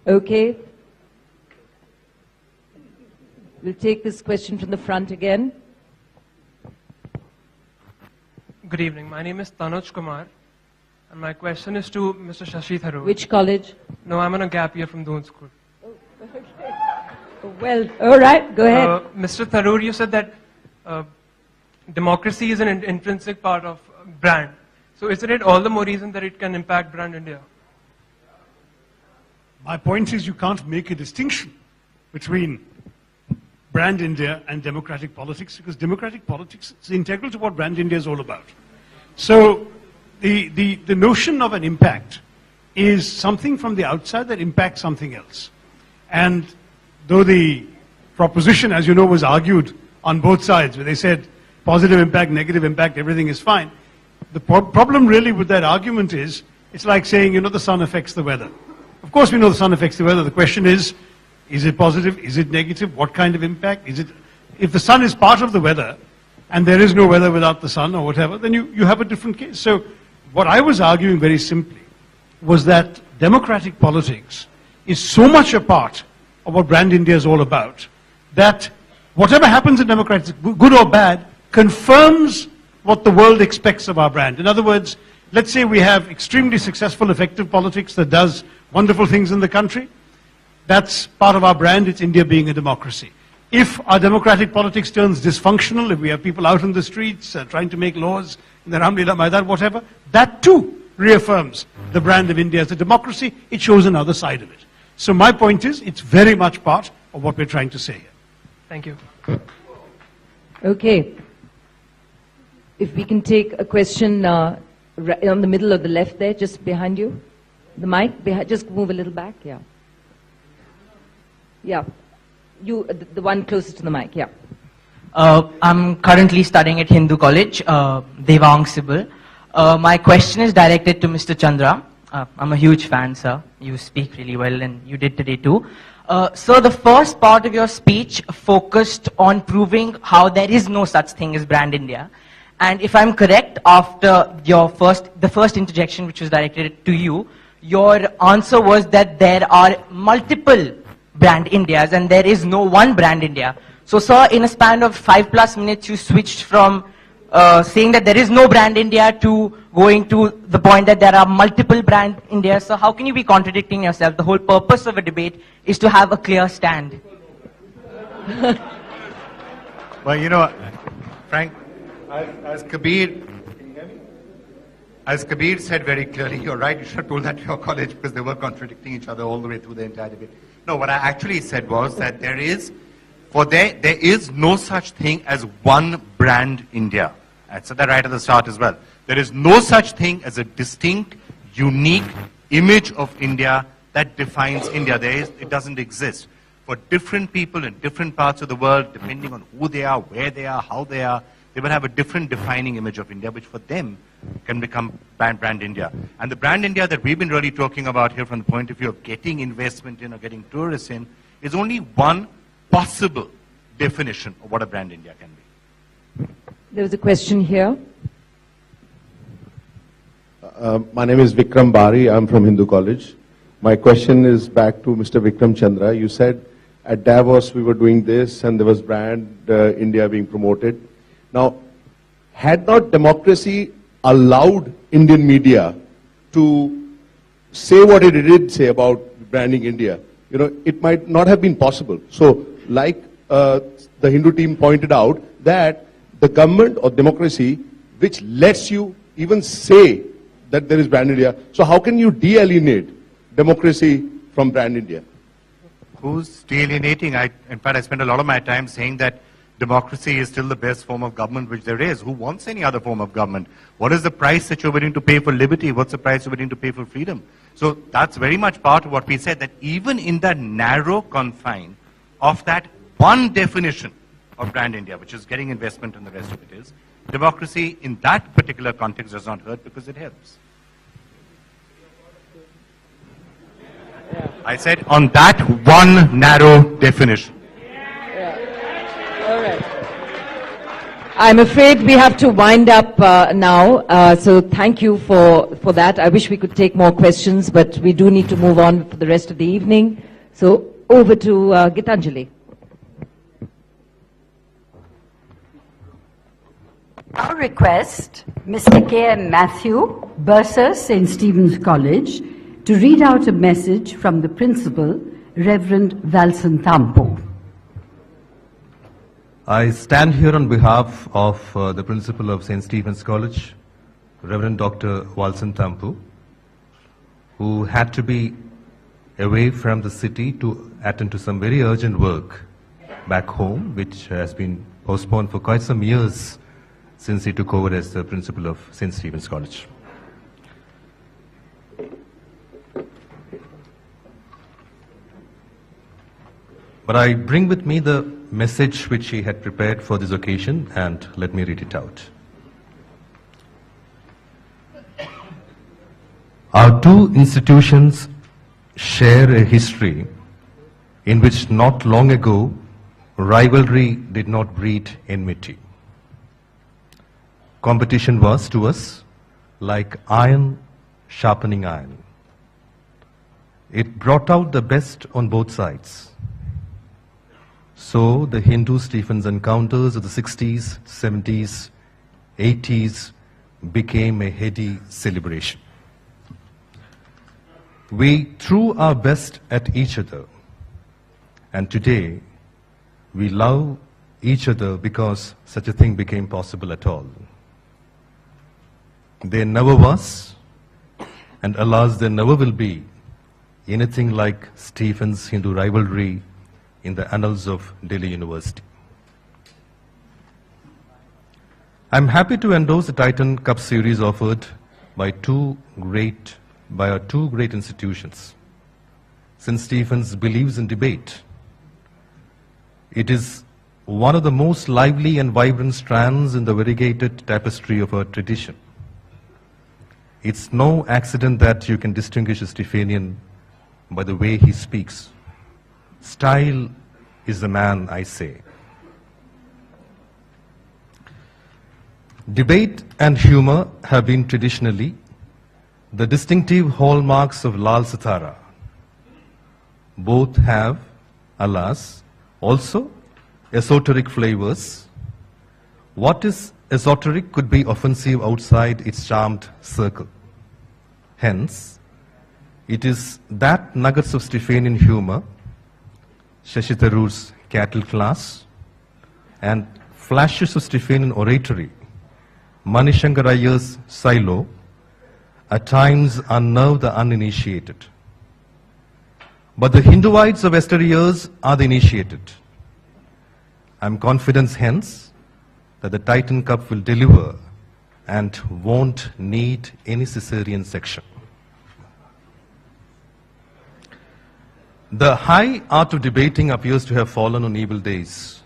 Speaker 14: Okay. We'll take this question from the front again.
Speaker 16: Good evening. My name is Tanuj Kumar, and my question is to Mr. Shashi Tharoor.
Speaker 14: Which college?
Speaker 16: No, I'm on a gap year from Doon School.
Speaker 14: Well, all right, go ahead.
Speaker 16: Mr. Tharoor, you said that democracy is an intrinsic part of brand. So isn't it all the more reason that it can impact brand India?
Speaker 6: My point is you can't make a distinction between brand India and democratic politics, because democratic politics is integral to what brand India is all about. So the notion of an impact is something from the outside that impacts something else. And though the proposition, as you know, was argued on both sides, where they said positive impact, negative impact, everything is fine, the problem really with that argument is, it's like saying, you know, the sun affects the weather. Of course we know the sun affects the weather. The question is it positive? Is it negative? What kind of impact? If the sun is part of the weather, and there is no weather without the sun or whatever, then you have a different case. So what I was arguing very simply was that democratic politics is so much a part of what brand India is all about, that whatever happens in democracy, good or bad, confirms what the world expects of our brand. In other words, let's say we have extremely successful, effective politics that does wonderful things in the country. That's part of our brand, it's India being a democracy. If our democratic politics turns dysfunctional, if we have people out in the streets trying to make laws in the Ramlila Maidan, whatever, that too reaffirms the brand of India as a democracy. It shows another side of it. So my point is, it's very much part of what we're trying to say here.
Speaker 16: Thank you.
Speaker 14: Okay. If we can take a question on the middle of the left there, just behind you. The mic, just move a little back, yeah. Yeah. You, the one closest to the mic, yeah.
Speaker 17: I'm currently studying at Hindu College, Devang Sibil. My question is directed to Mr. Chandra. I'm a huge fan, sir. You speak really well, and you did today too. So the first part of your speech focused on proving how there is no such thing as brand India. And if I'm correct, after the first interjection, which was directed to you, your answer was that there are multiple brand Indias and there is no one brand India. So sir, in a span of 5+ minutes, you switched from saying that there is no brand India to going to the point that there are multiple brand Indias. So how can you be contradicting yourself? The whole purpose of a debate is to have a clear stand.
Speaker 11: Well, you know, Frank, as Kabir said very clearly, you're right, you should have told that to your college, because they were contradicting each other all the way through the entire debate. No, what I actually said was that there is no such thing as one brand India. I said that right at the start as well. There is no such thing as a distinct, unique image of India that defines India. It doesn't exist. For different people in different parts of the world, depending on who they are, where they are, how they are, they will have a different defining image of India, which for them can become brand India. And the brand India that we've been really talking about here from the point of view of getting investment in or getting tourists in is only one possible definition of what a brand India can be.
Speaker 14: There was a question here.
Speaker 18: My name is Vikram Bari. I'm from Hindu College. My question is back to Mr. Vikram Chandra. You said at Davos we were doing this and there was brand India being promoted. Now, had not democracy allowed Indian media to say what it did say about branding India, it might not have been possible. So, like the Hindu team pointed out, that the government or democracy which lets you even say that there is brand India. So how can you de-alienate democracy from brand India?
Speaker 11: Who's de-alienating? In fact, I spend a lot of my time saying that democracy is still the best form of government which there is. Who wants any other form of government? What is the price that you're willing to pay for liberty? What's the price you're willing to pay for freedom? So that's very much part of what we said, that even in that narrow confine of that one definition of brand India, which is getting investment and the rest of it is, democracy in that particular context does not hurt because it helps. I said on that one narrow definition.
Speaker 14: All right. I'm afraid we have to wind up now, so thank you for that. I wish we could take more questions, but we do need to move on for the rest of the evening. So over to Gitanjali.
Speaker 19: Our request, Mr. K.M. Matthew, Bursar, St. Stephen's College, to read out a message from the principal, Reverend Valsan Thampo.
Speaker 20: I stand here on behalf of the principal of St. Stephen's College, Reverend Dr. Valsan Thampo, who had to be away from the city to attend to some very urgent work back home, which has been postponed for quite some years since he took over as the principal of St. Stephen's College. But I bring with me the message which he had prepared for this occasion, and let me read it out. Our two institutions share a history in which not long ago rivalry did not breed enmity. Competition was to us like iron sharpening iron. It brought out the best on both sides. So the Hindu-Stephens encounters of the 60s, 70s, 80s became a heady celebration. We threw our best at each other, and today we love each other because such a thing became possible at all. There never was, and alas, there never will be, anything like Stephen's Hindu rivalry in the annals of Delhi University. I'm happy to endorse the Titan Cup series offered by our two great institutions. St. Stephen's believes in debate. It is one of the most lively and vibrant strands in the variegated tapestry of our tradition. It's no accident that you can distinguish a Stephanian by the way he speaks. Style is the man, I say. Debate and humor have been traditionally the distinctive hallmarks of Lal Sitara. Both have, alas, also esoteric flavors. What is esoteric could be offensive outside its charmed circle. Hence, it is that nuggets of Stephanian humor, Shashi Tharoor's cattle class, and flashes of Stephanian oratory, Manishankar Iyer's silo, at times unnerve the uninitiated. But the Hinduites of yesteryears are the initiated. I am confident hence that the Titan Cup will deliver and won't need any cesarean section. The high art of debating appears to have fallen on evil days.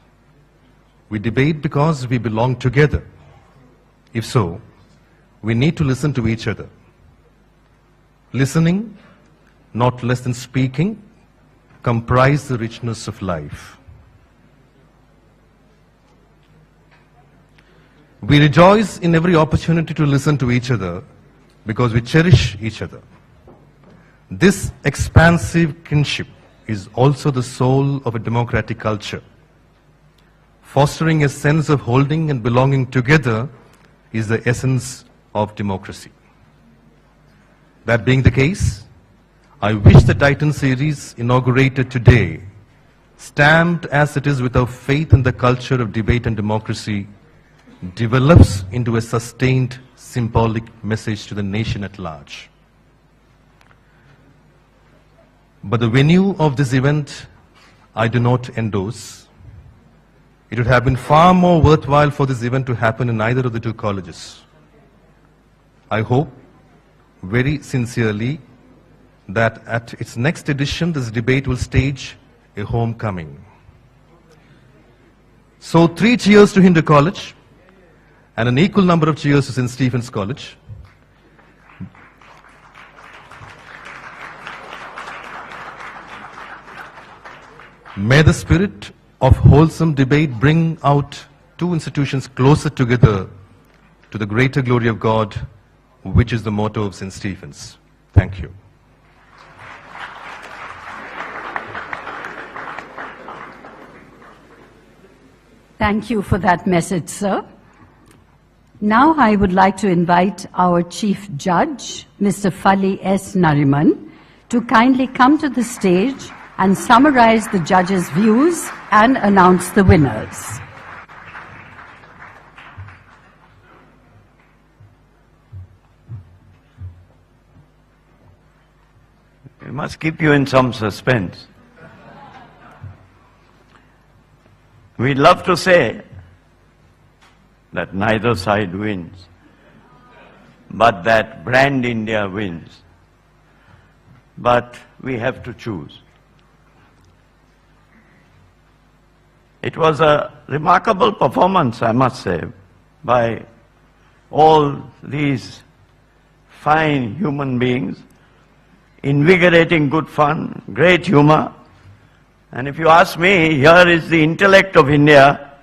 Speaker 20: We debate because we belong together. If so, we need to listen to each other. Listening, not less than speaking, comprise the richness of life. We rejoice in every opportunity to listen to each other because we cherish each other. This expansive kinship is also the soul of a democratic culture. Fostering a sense of holding and belonging together is the essence of democracy. That being the case, I wish the Titan series inaugurated today, stamped as it is with our faith in the culture of debate and democracy, develops into a sustained symbolic message to the nation at large. But the venue of this event, I do not endorse. It would have been far more worthwhile for this event to happen in either of the two colleges. I hope very sincerely that at its next edition, this debate will stage a homecoming. So 3 cheers to Hindu College and an equal number of cheers to St. Stephen's College. May the spirit of wholesome debate bring out two institutions closer together to the greater glory of God, which is the motto of St. Stephen's. Thank you.
Speaker 19: Thank you for that message, sir. Now I would like to invite our Chief Judge, Mr. Fali S. Nariman, to kindly come to the stage and summarize the judges' views and announce the winners.
Speaker 21: We must keep you in some suspense. We'd love to say that neither side wins, but that brand India wins. But we have to choose. It was a remarkable performance, I must say, by all these fine human beings, invigorating good fun, great humor. And if you ask me, here is the intellect of India.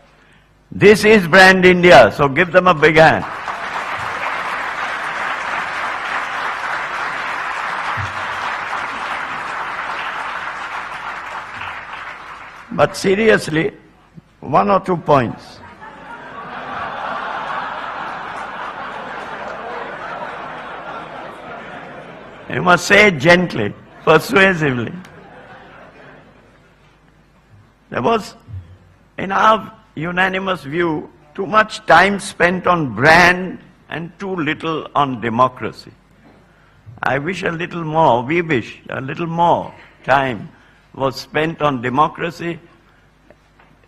Speaker 21: This is brand India, so give them a big hand. But seriously, 1 or 2 points. You must say it gently, persuasively. There was, in our unanimous view, too much time spent on brand and too little on democracy. I wish a little more, we wish a little more time was spent on democracy,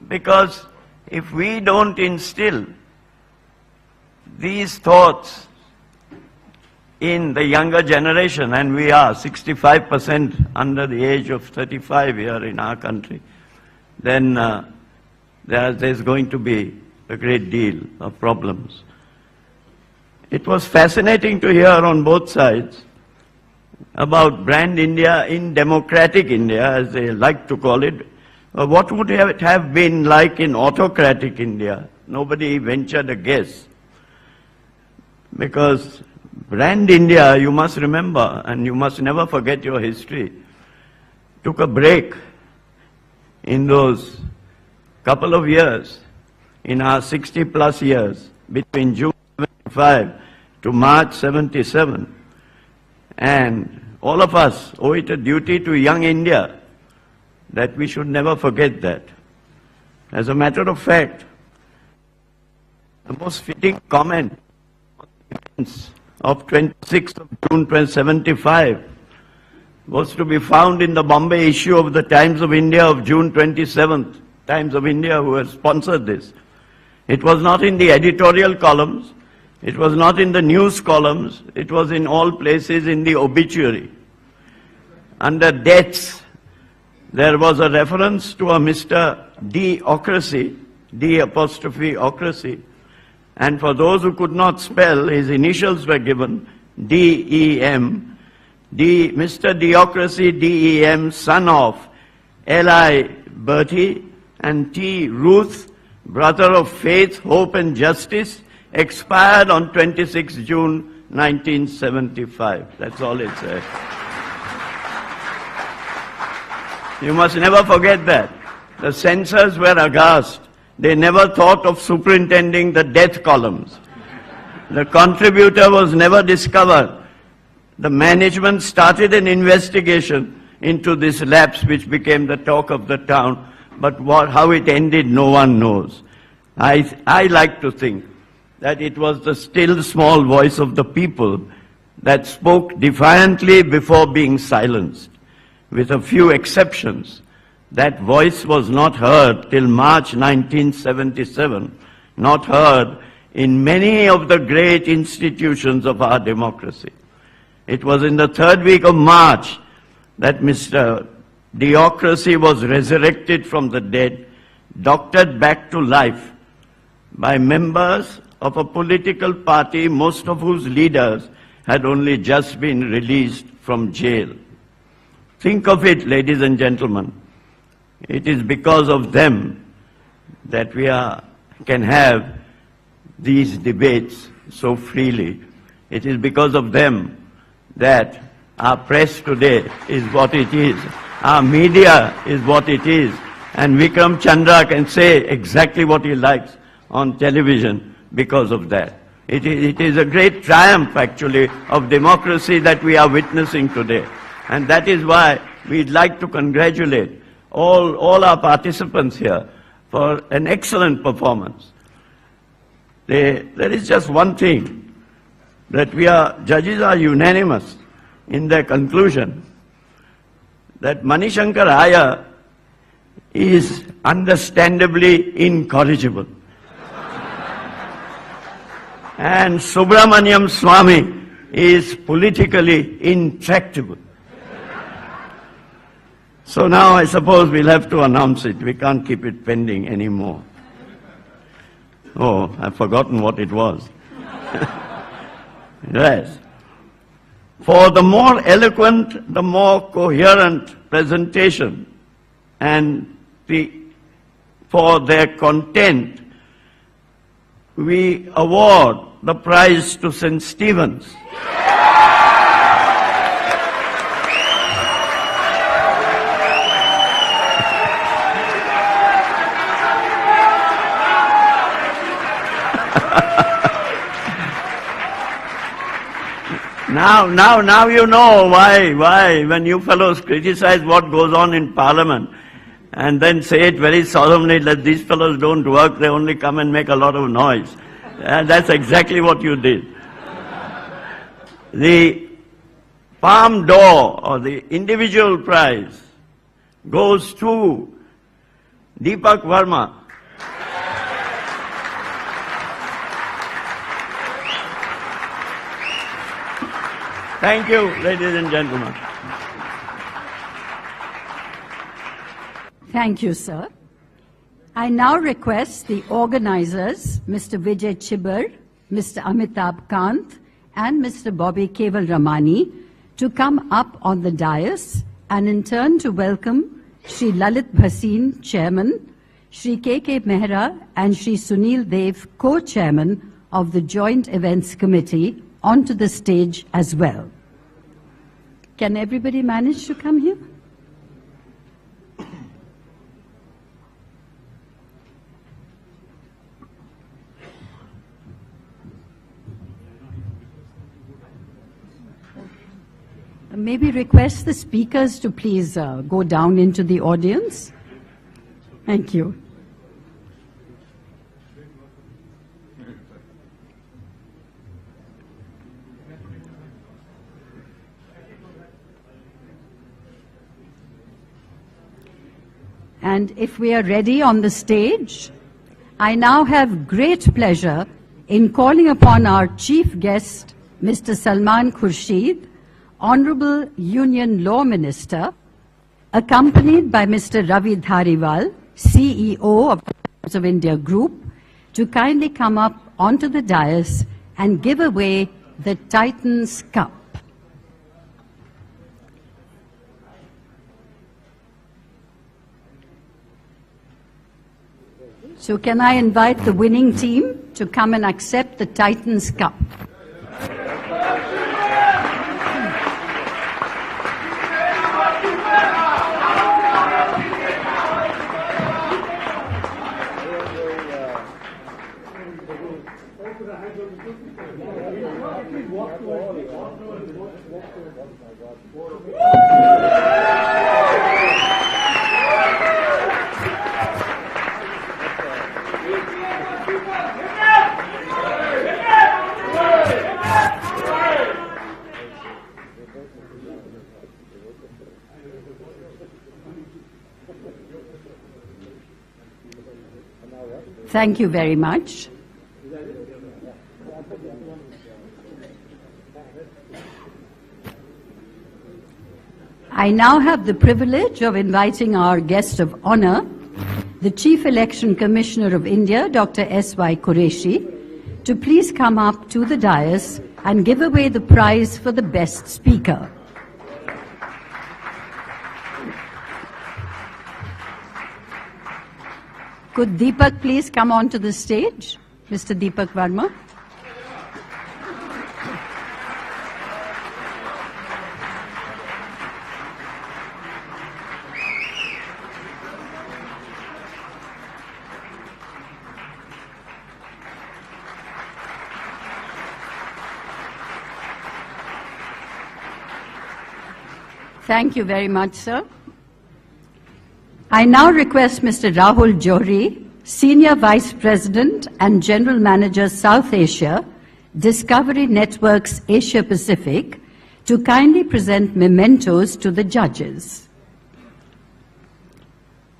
Speaker 21: because if we don't instill these thoughts in the younger generation, and we are 65% under the age of 35 here in our country, then there's going to be a great deal of problems. It was fascinating to hear on both sides about brand India in democratic India, as they like to call it. What would it have been like in autocratic India? Nobody ventured a guess. Because brand India, you must remember, and you must never forget your history, took a break in those couple of years, in our 60+ years, between June 75 to March 77. And all of us owe it a duty to young India that we should never forget that. As a matter of fact, the most fitting comment on the events of 26th of June 1975 was to be found in the Bombay issue of the Times of India of June 27th, Times of India, who has sponsored this. It was not in the editorial columns, it was not in the news columns, it was in all places in the obituary. Under deaths there was a reference to a Mr. D-ocracy, D''ocracy, and for those who could not spell, his initials were given, D-E-M, Mr. D''ocracy, D-E-M, son of L.I. Bertie and T. Ruth, brother of faith, hope and justice, expired on 26 June 1975. That's all it says. You must never forget that. The censors were aghast. They never thought of superintending the death columns. The contributor was never discovered. The management started an investigation into this lapse which became the talk of the town, but how it ended no one knows. I like to think that it was the still small voice of the people that spoke defiantly before being silenced. With a few exceptions, that voice was not heard till March 1977, not heard in many of the great institutions of our democracy. It was in the third week of March that Mr. D''ocracy was resurrected from the dead, doctored back to life by members of a political party, most of whose leaders had only just been released from jail. Think of it, ladies and gentlemen. It is because of them that we can have these debates so freely. It is because of them that our press today is what it is. Our media is what it is. And Vikram Chandra can say exactly what he likes on television because of that. It is a great triumph, actually, of democracy that we are witnessing today. And that is why we'd like to congratulate all our participants here for an excellent performance. There is just one thing, that judges are unanimous in their conclusion that Manishankar Iyer is understandably incorrigible. And Subramanian Swamy is politically intractable. So now I suppose we'll have to announce it. We can't keep it pending anymore. Oh, I've forgotten what it was. Yes. For the more eloquent, the more coherent presentation and for their content, we award the prize to St. Stephen's. Now you know why when you fellows criticize what goes on in Parliament and then say it very solemnly that these fellows don't work, they only come and make a lot of noise. And that's exactly what you did. The Palm d'Or, or the individual prize, goes to Deepak Verma. Thank you, ladies and gentlemen.
Speaker 19: Thank you, sir. I now request the organizers, Mr. Vijay Chibber, Mr. Amitabh Kant, and Mr. Bobby Keval Ramani, to come up on the dais and in turn to welcome Shri Lalit Bhasin, Chairman, Shri K.K. Mehra and Shri Sunil Dev, Co-Chairman of the Joint Events Committee, onto the stage as well. Can everybody manage to come here? Maybe request the speakers to please go down into the audience. Thank you. And if we are ready on the stage, I now have great pleasure in calling upon our chief guest, Mr. Salman Khurshid, Honorable Union Law Minister, accompanied by Mr. Ravi Dhariwal, CEO of the Times of India Group, to kindly come up onto the dais and give away the Titans Cup. So can I invite the winning team to come and accept the Titans Cup? Thank you very much. I now have the privilege of inviting our guest of honor, the Chief Election Commissioner of India, Dr. S.Y. Qureshi, to please come up to the dais and give away the prize for the best speaker. Could Deepak please come onto the stage? Mr. Deepak Verma. Thank you very much, sir. I now request Mr. Rahul Johri, Senior Vice President and General Manager, South Asia, Discovery Networks Asia Pacific, to kindly present mementos to the judges.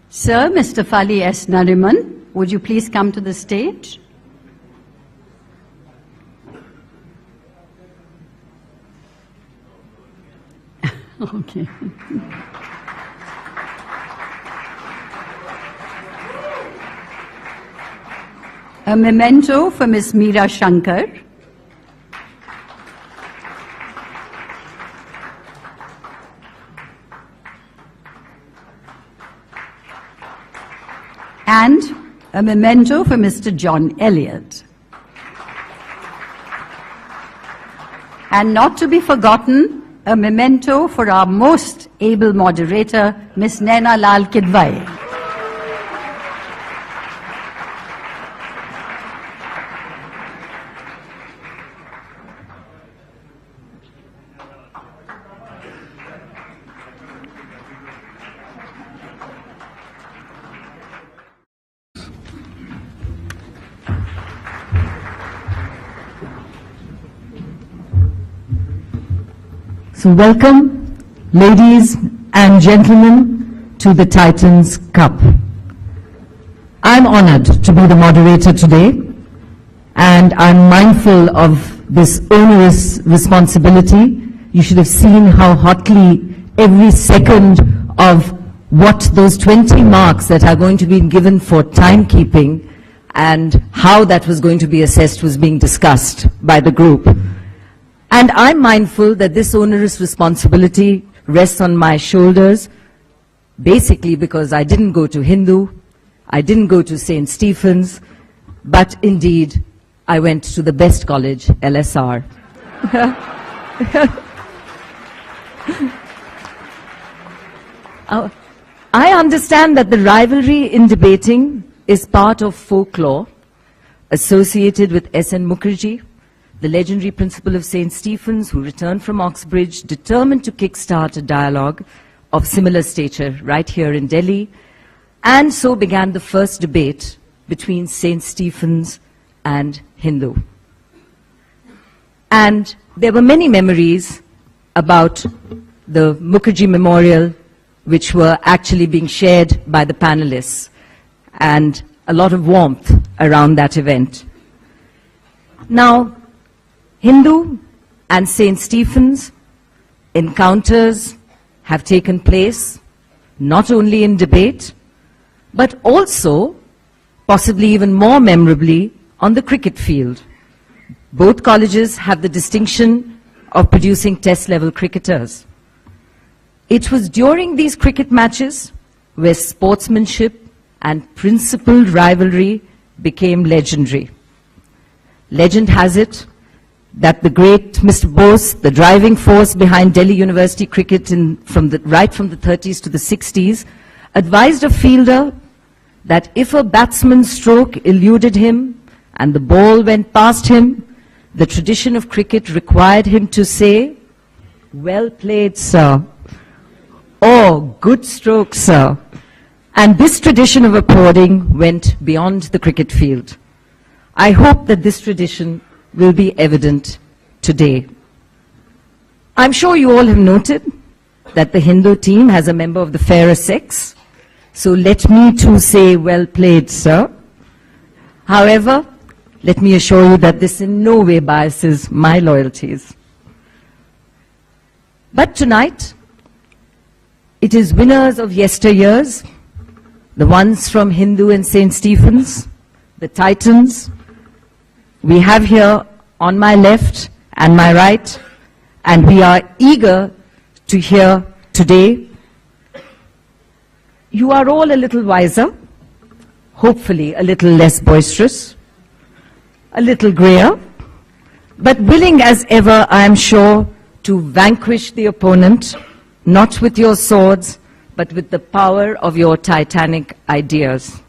Speaker 19: Sir, Mr. Fali S. Nariman, would you please come to the stage? Okay. A memento for Ms. Meera Shankar. And a memento for Mr. John Elliott. And not to be forgotten, a memento for our most able moderator, Ms. Naina Lal Kidwai.
Speaker 2: So welcome, ladies and gentlemen, to the Titans Cup. I'm honored to be the moderator today, and I'm mindful of this onerous responsibility. You should have seen how hotly every second of what those 20 marks that are going to be given for timekeeping and how that was going to be assessed was being discussed by the group. And I'm mindful that this onerous responsibility rests on my shoulders, basically because I didn't go to Hindu, I didn't go to St. Stephen's, but indeed, I went to the best college, LSR. I understand that the rivalry in debating is part of folklore associated with S.N. Mukherjee, the legendary principal of St. Stephen's, who returned from Oxbridge, determined to kickstart a dialogue of similar stature right here in Delhi. And so began the first debate between St. Stephen's and Hindu. And there were many memories about the Mukherjee Memorial, which were actually being shared by the panelists, and a lot of warmth around that event. Now, Hindu and St. Stephen's encounters have taken place not only in debate, but also, possibly even more memorably, on the cricket field. Both colleges have the distinction of producing test-level cricketers. It was during these cricket matches where sportsmanship and principled rivalry became legendary. Legend has it that the great Mr. Bose, the driving force behind Delhi University cricket right from the 30s to the 60s, advised a fielder that if a batsman's stroke eluded him and the ball went past him, the tradition of cricket required him to say, "Well played, sir," or "Good stroke, sir." And this tradition of applauding went beyond the cricket field. I hope that this tradition will be evident today. I'm sure you all have noted that the Hindu team has a member of the fairer sex, so let me too say, "Well played, sir." However, let me assure you that this in no way biases my loyalties. But tonight, it is winners of yesteryears, the ones from Hindu and St. Stephen's, the Titans. We have here on my left and my right, and we are eager to hear today. You are all a little wiser, hopefully a little less boisterous, a little grayer, but willing as ever, I am sure, to vanquish the opponent, not with your swords, but with the power of your titanic ideas.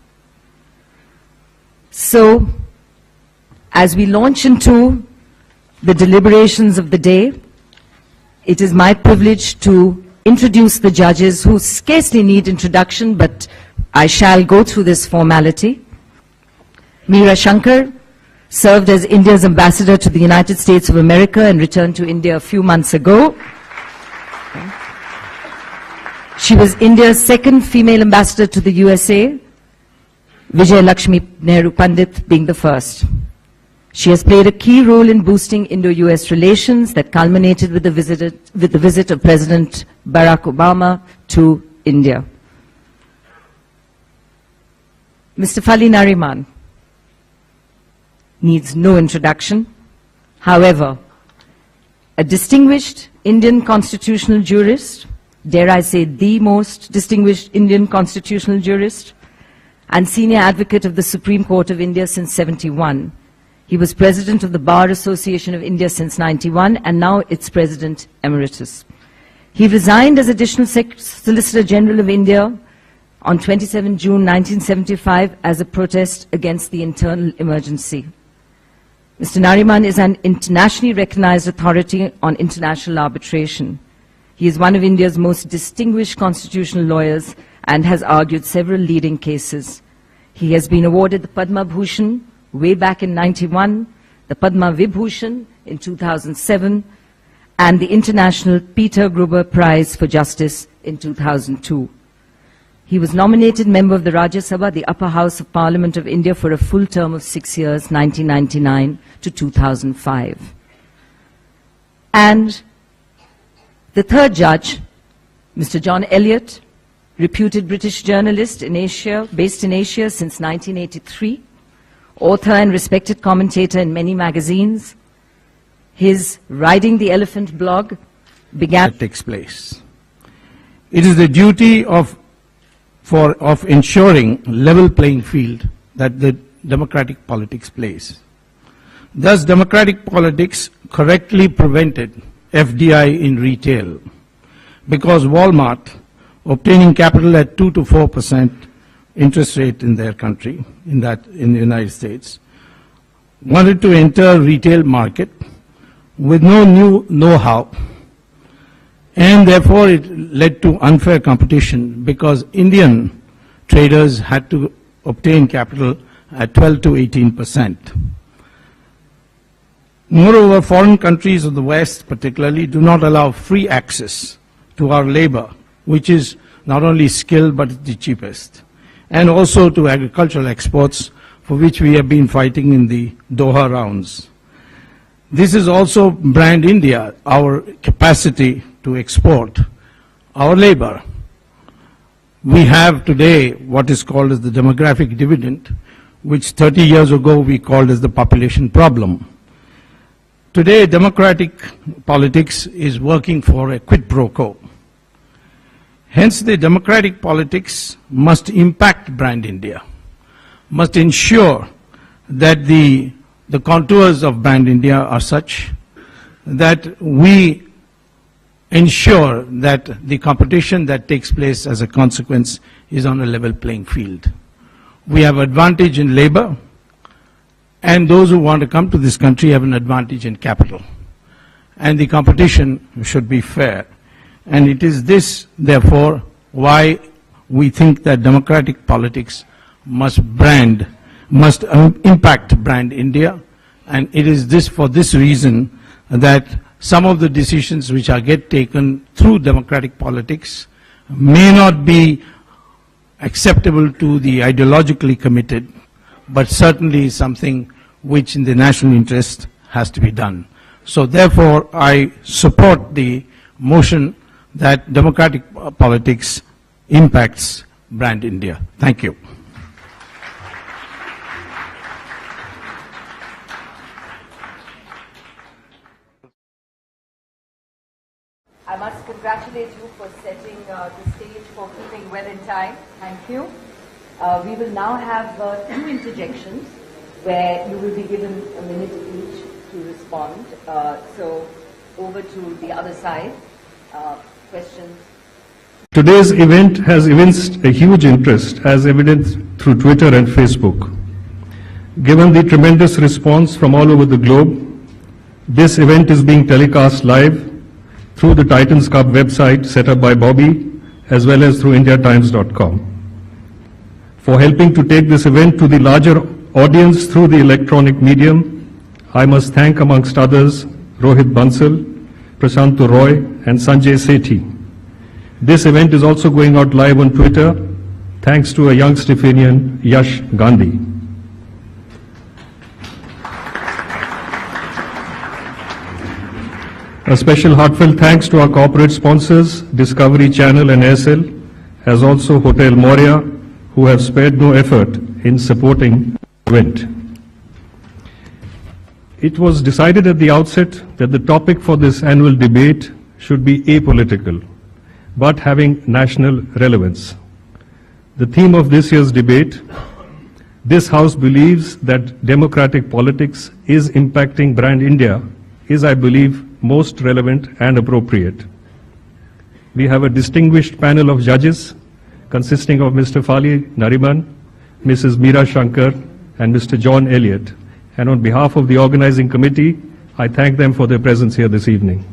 Speaker 2: So, as we launch into the deliberations of the day, it is my privilege to introduce the judges who scarcely need introduction, but I shall go through this formality. Meera Shankar served as India's ambassador to the United States of America and returned to India a few months ago. She was India's second female ambassador to the USA, Vijay Lakshmi Nehru Pandit being the first. She has played a key role in boosting Indo-US relations that culminated with the visit of President Barack Obama to India. Mr. Fali Nariman needs no introduction. However, a distinguished Indian constitutional jurist, dare I say the most distinguished Indian constitutional jurist, and senior advocate of the Supreme Court of India since '71. He was president of the Bar Association of India since '91 and now its president emeritus. He resigned as additional Solicitor General of India on 27 June 1975 as a protest against the internal emergency. Mr. Nariman is an internationally recognized authority on international arbitration. He is one of India's most distinguished constitutional lawyers and has argued several leading cases. He has been awarded the Padma Bhushan way back in '91, the Padma Vibhushan in 2007, and the International Peter Gruber Prize for Justice in 2002. He was nominated member of the Rajya Sabha, the upper house of Parliament of India, for a full term of 6 years, 1999 to 2005. And the third judge, Mr. John Elliott, reputed British journalist in Asia, based in Asia since 1983, author and respected commentator in many magazines. His Riding the Elephant blog began...
Speaker 3: That takes place. It is the duty of ensuring level playing field that the democratic politics plays. Thus, democratic politics correctly prevented FDI in retail because Walmart, obtaining capital at 2 to 4% interest rate in their country, in the United States, wanted to enter retail market with no new know-how, and therefore it led to unfair competition because Indian traders had to obtain capital at 12 to 18%. Moreover, foreign countries of the West particularly do not allow free access to our labor, which is not only skilled but the cheapest, and also to agricultural exports, for which we have been fighting in the Doha rounds. This is also brand India, our capacity to export our labor. We have today what is called as the demographic dividend, which 30 years ago we called as the population problem. Today, democratic politics is working for a quid pro quo. Hence, the democratic politics must impact brand India, must ensure that the contours of brand India are such that we ensure that the competition that takes place as a consequence is on a level playing field. We have advantage in labor, and those who want to come to this country have an advantage in capital. And the competition should be fair. And it is this, therefore, why we think that democratic politics must impact brand India. And it is this, for this reason, that some of the decisions which are taken through democratic politics may not be acceptable to the ideologically committed, but certainly something which in the national interest has to be done. So therefore, I support the motion that democratic politics impacts brand India. Thank you.
Speaker 14: I must congratulate you for setting the stage for keeping well in time. Thank you. We will now have 2 interjections where you will be given a minute each to respond. So over to the other side. Questions?
Speaker 1: Today's event has evinced a huge interest, as evidenced through Twitter and Facebook. Given the tremendous response from all over the globe, this event is being telecast live through the Titans Cup website set up by Bobby, as well as through indiatimes.com. For helping to take this event to the larger audience through the electronic medium, I must thank, amongst others, Rohit Bansal, Prasanto Roy, and Sanjay Sethi. This event is also going out live on Twitter, thanks to a young Stephanian, Yash Gandhi. A special heartfelt thanks to our corporate sponsors, Discovery Channel and Aircel, as also Hotel Moria, who have spared no effort in supporting the event. It was decided at the outset that the topic for this annual debate should be apolitical, but having national relevance. The theme of this year's debate: this House believes that democratic politics is impacting brand India, is, I believe, most relevant and appropriate. We have a distinguished panel of judges consisting of Mr. Fali Nariman, Mrs. Meera Shankar, and Mr. John Elliott. And on behalf of the organizing committee, I thank them for their presence here this evening.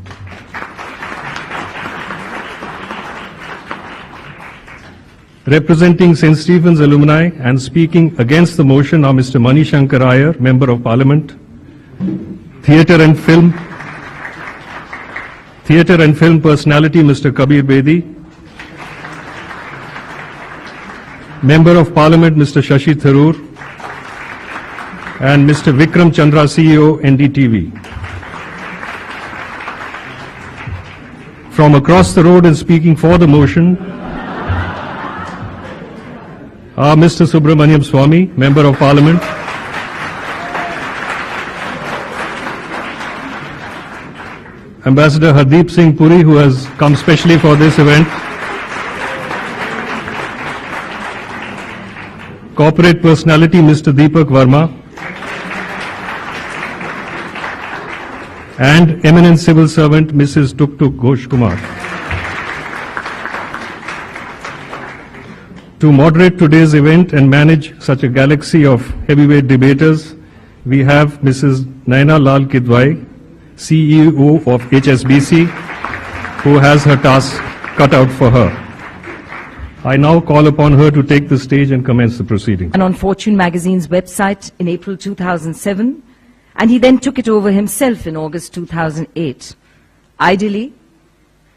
Speaker 1: Representing St. Stephen's alumni and speaking against the motion are Mr. Mani Shankar Iyer, Member of Parliament, Theatre and Film personality Mr. Kabir Bedi, Member of Parliament Mr. Shashi Tharoor, and Mr. Vikram Chandra, CEO, NDTV. From across the road and speaking for the motion are Mr. Subramanian Swamy, Member of Parliament, Ambassador Hardeep Singh Puri, who has come specially for this event, corporate personality Mr. Deepak Verma, and eminent civil servant Mrs. Tuk Tuk Ghosh Kumar. To moderate today's event and manage such a galaxy of heavyweight debaters, we have Mrs. Naina Lal Kidwai, CEO of HSBC, who has her task cut out for her. I now call upon her to take the stage and commence the proceedings.
Speaker 14: And on Fortune magazine's website in April 2007, and he then took it over himself in August 2008. Ideally,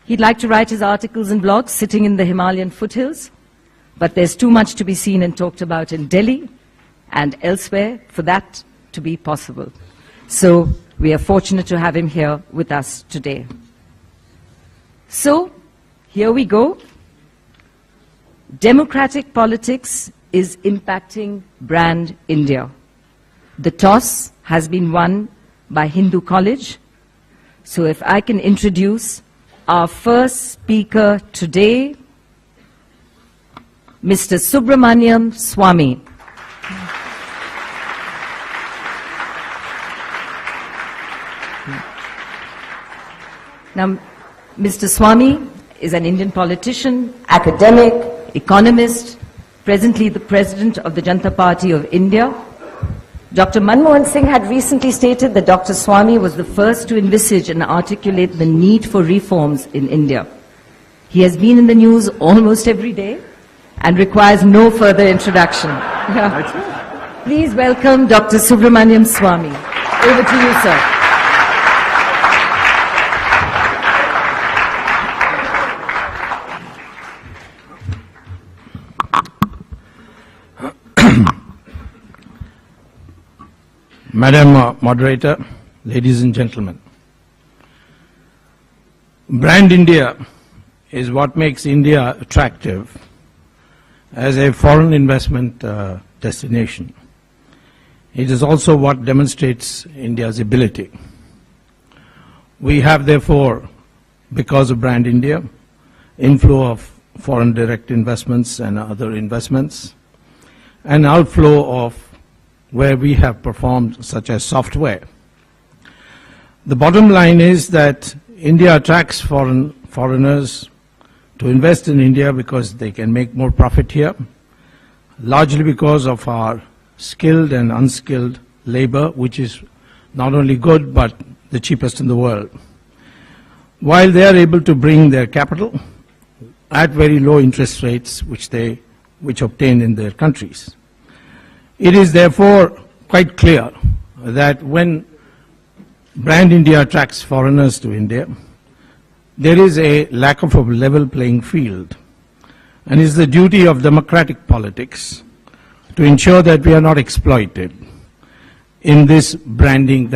Speaker 14: he'd like to write his articles and blogs sitting in the Himalayan foothills, but there's too much to be seen and talked about in Delhi and elsewhere for that to be possible. So we are fortunate to have him here with us today. So here we go. democratic politics is impacting brand India. The toss has been won by Hindu College. So if I can introduce our first speaker today, Mr. Subramanian Swamy. Now, Mr. Swamy is an Indian politician, academic, economist, presently the President of the Janata Party of India. Dr. Manmohan Singh had recently stated that Dr. Swamy was the first to envisage and articulate the need for reforms in India. He has been in the news almost every day and requires no further introduction. Please welcome Dr. Subramanian Swamy. Over to you, sir.
Speaker 3: Madam Moderator, ladies and gentlemen, brand India is what makes India attractive as a foreign investment destination. It is also what demonstrates India's ability. We have therefore, because of brand India, inflow of foreign direct investments and other investments, and outflow of where we have performed, such as software. The bottom line is that India attracts foreigners to invest in India because they can make more profit here, largely because of our skilled and unskilled labor, which is not only good but the cheapest in the world. While they are able to bring their capital at very low interest rates which obtain in their countries. It is therefore quite clear that when brand India attracts foreigners to India, there is a lack of a level playing field, and it is the duty of democratic politics to ensure that we are not exploited in this branding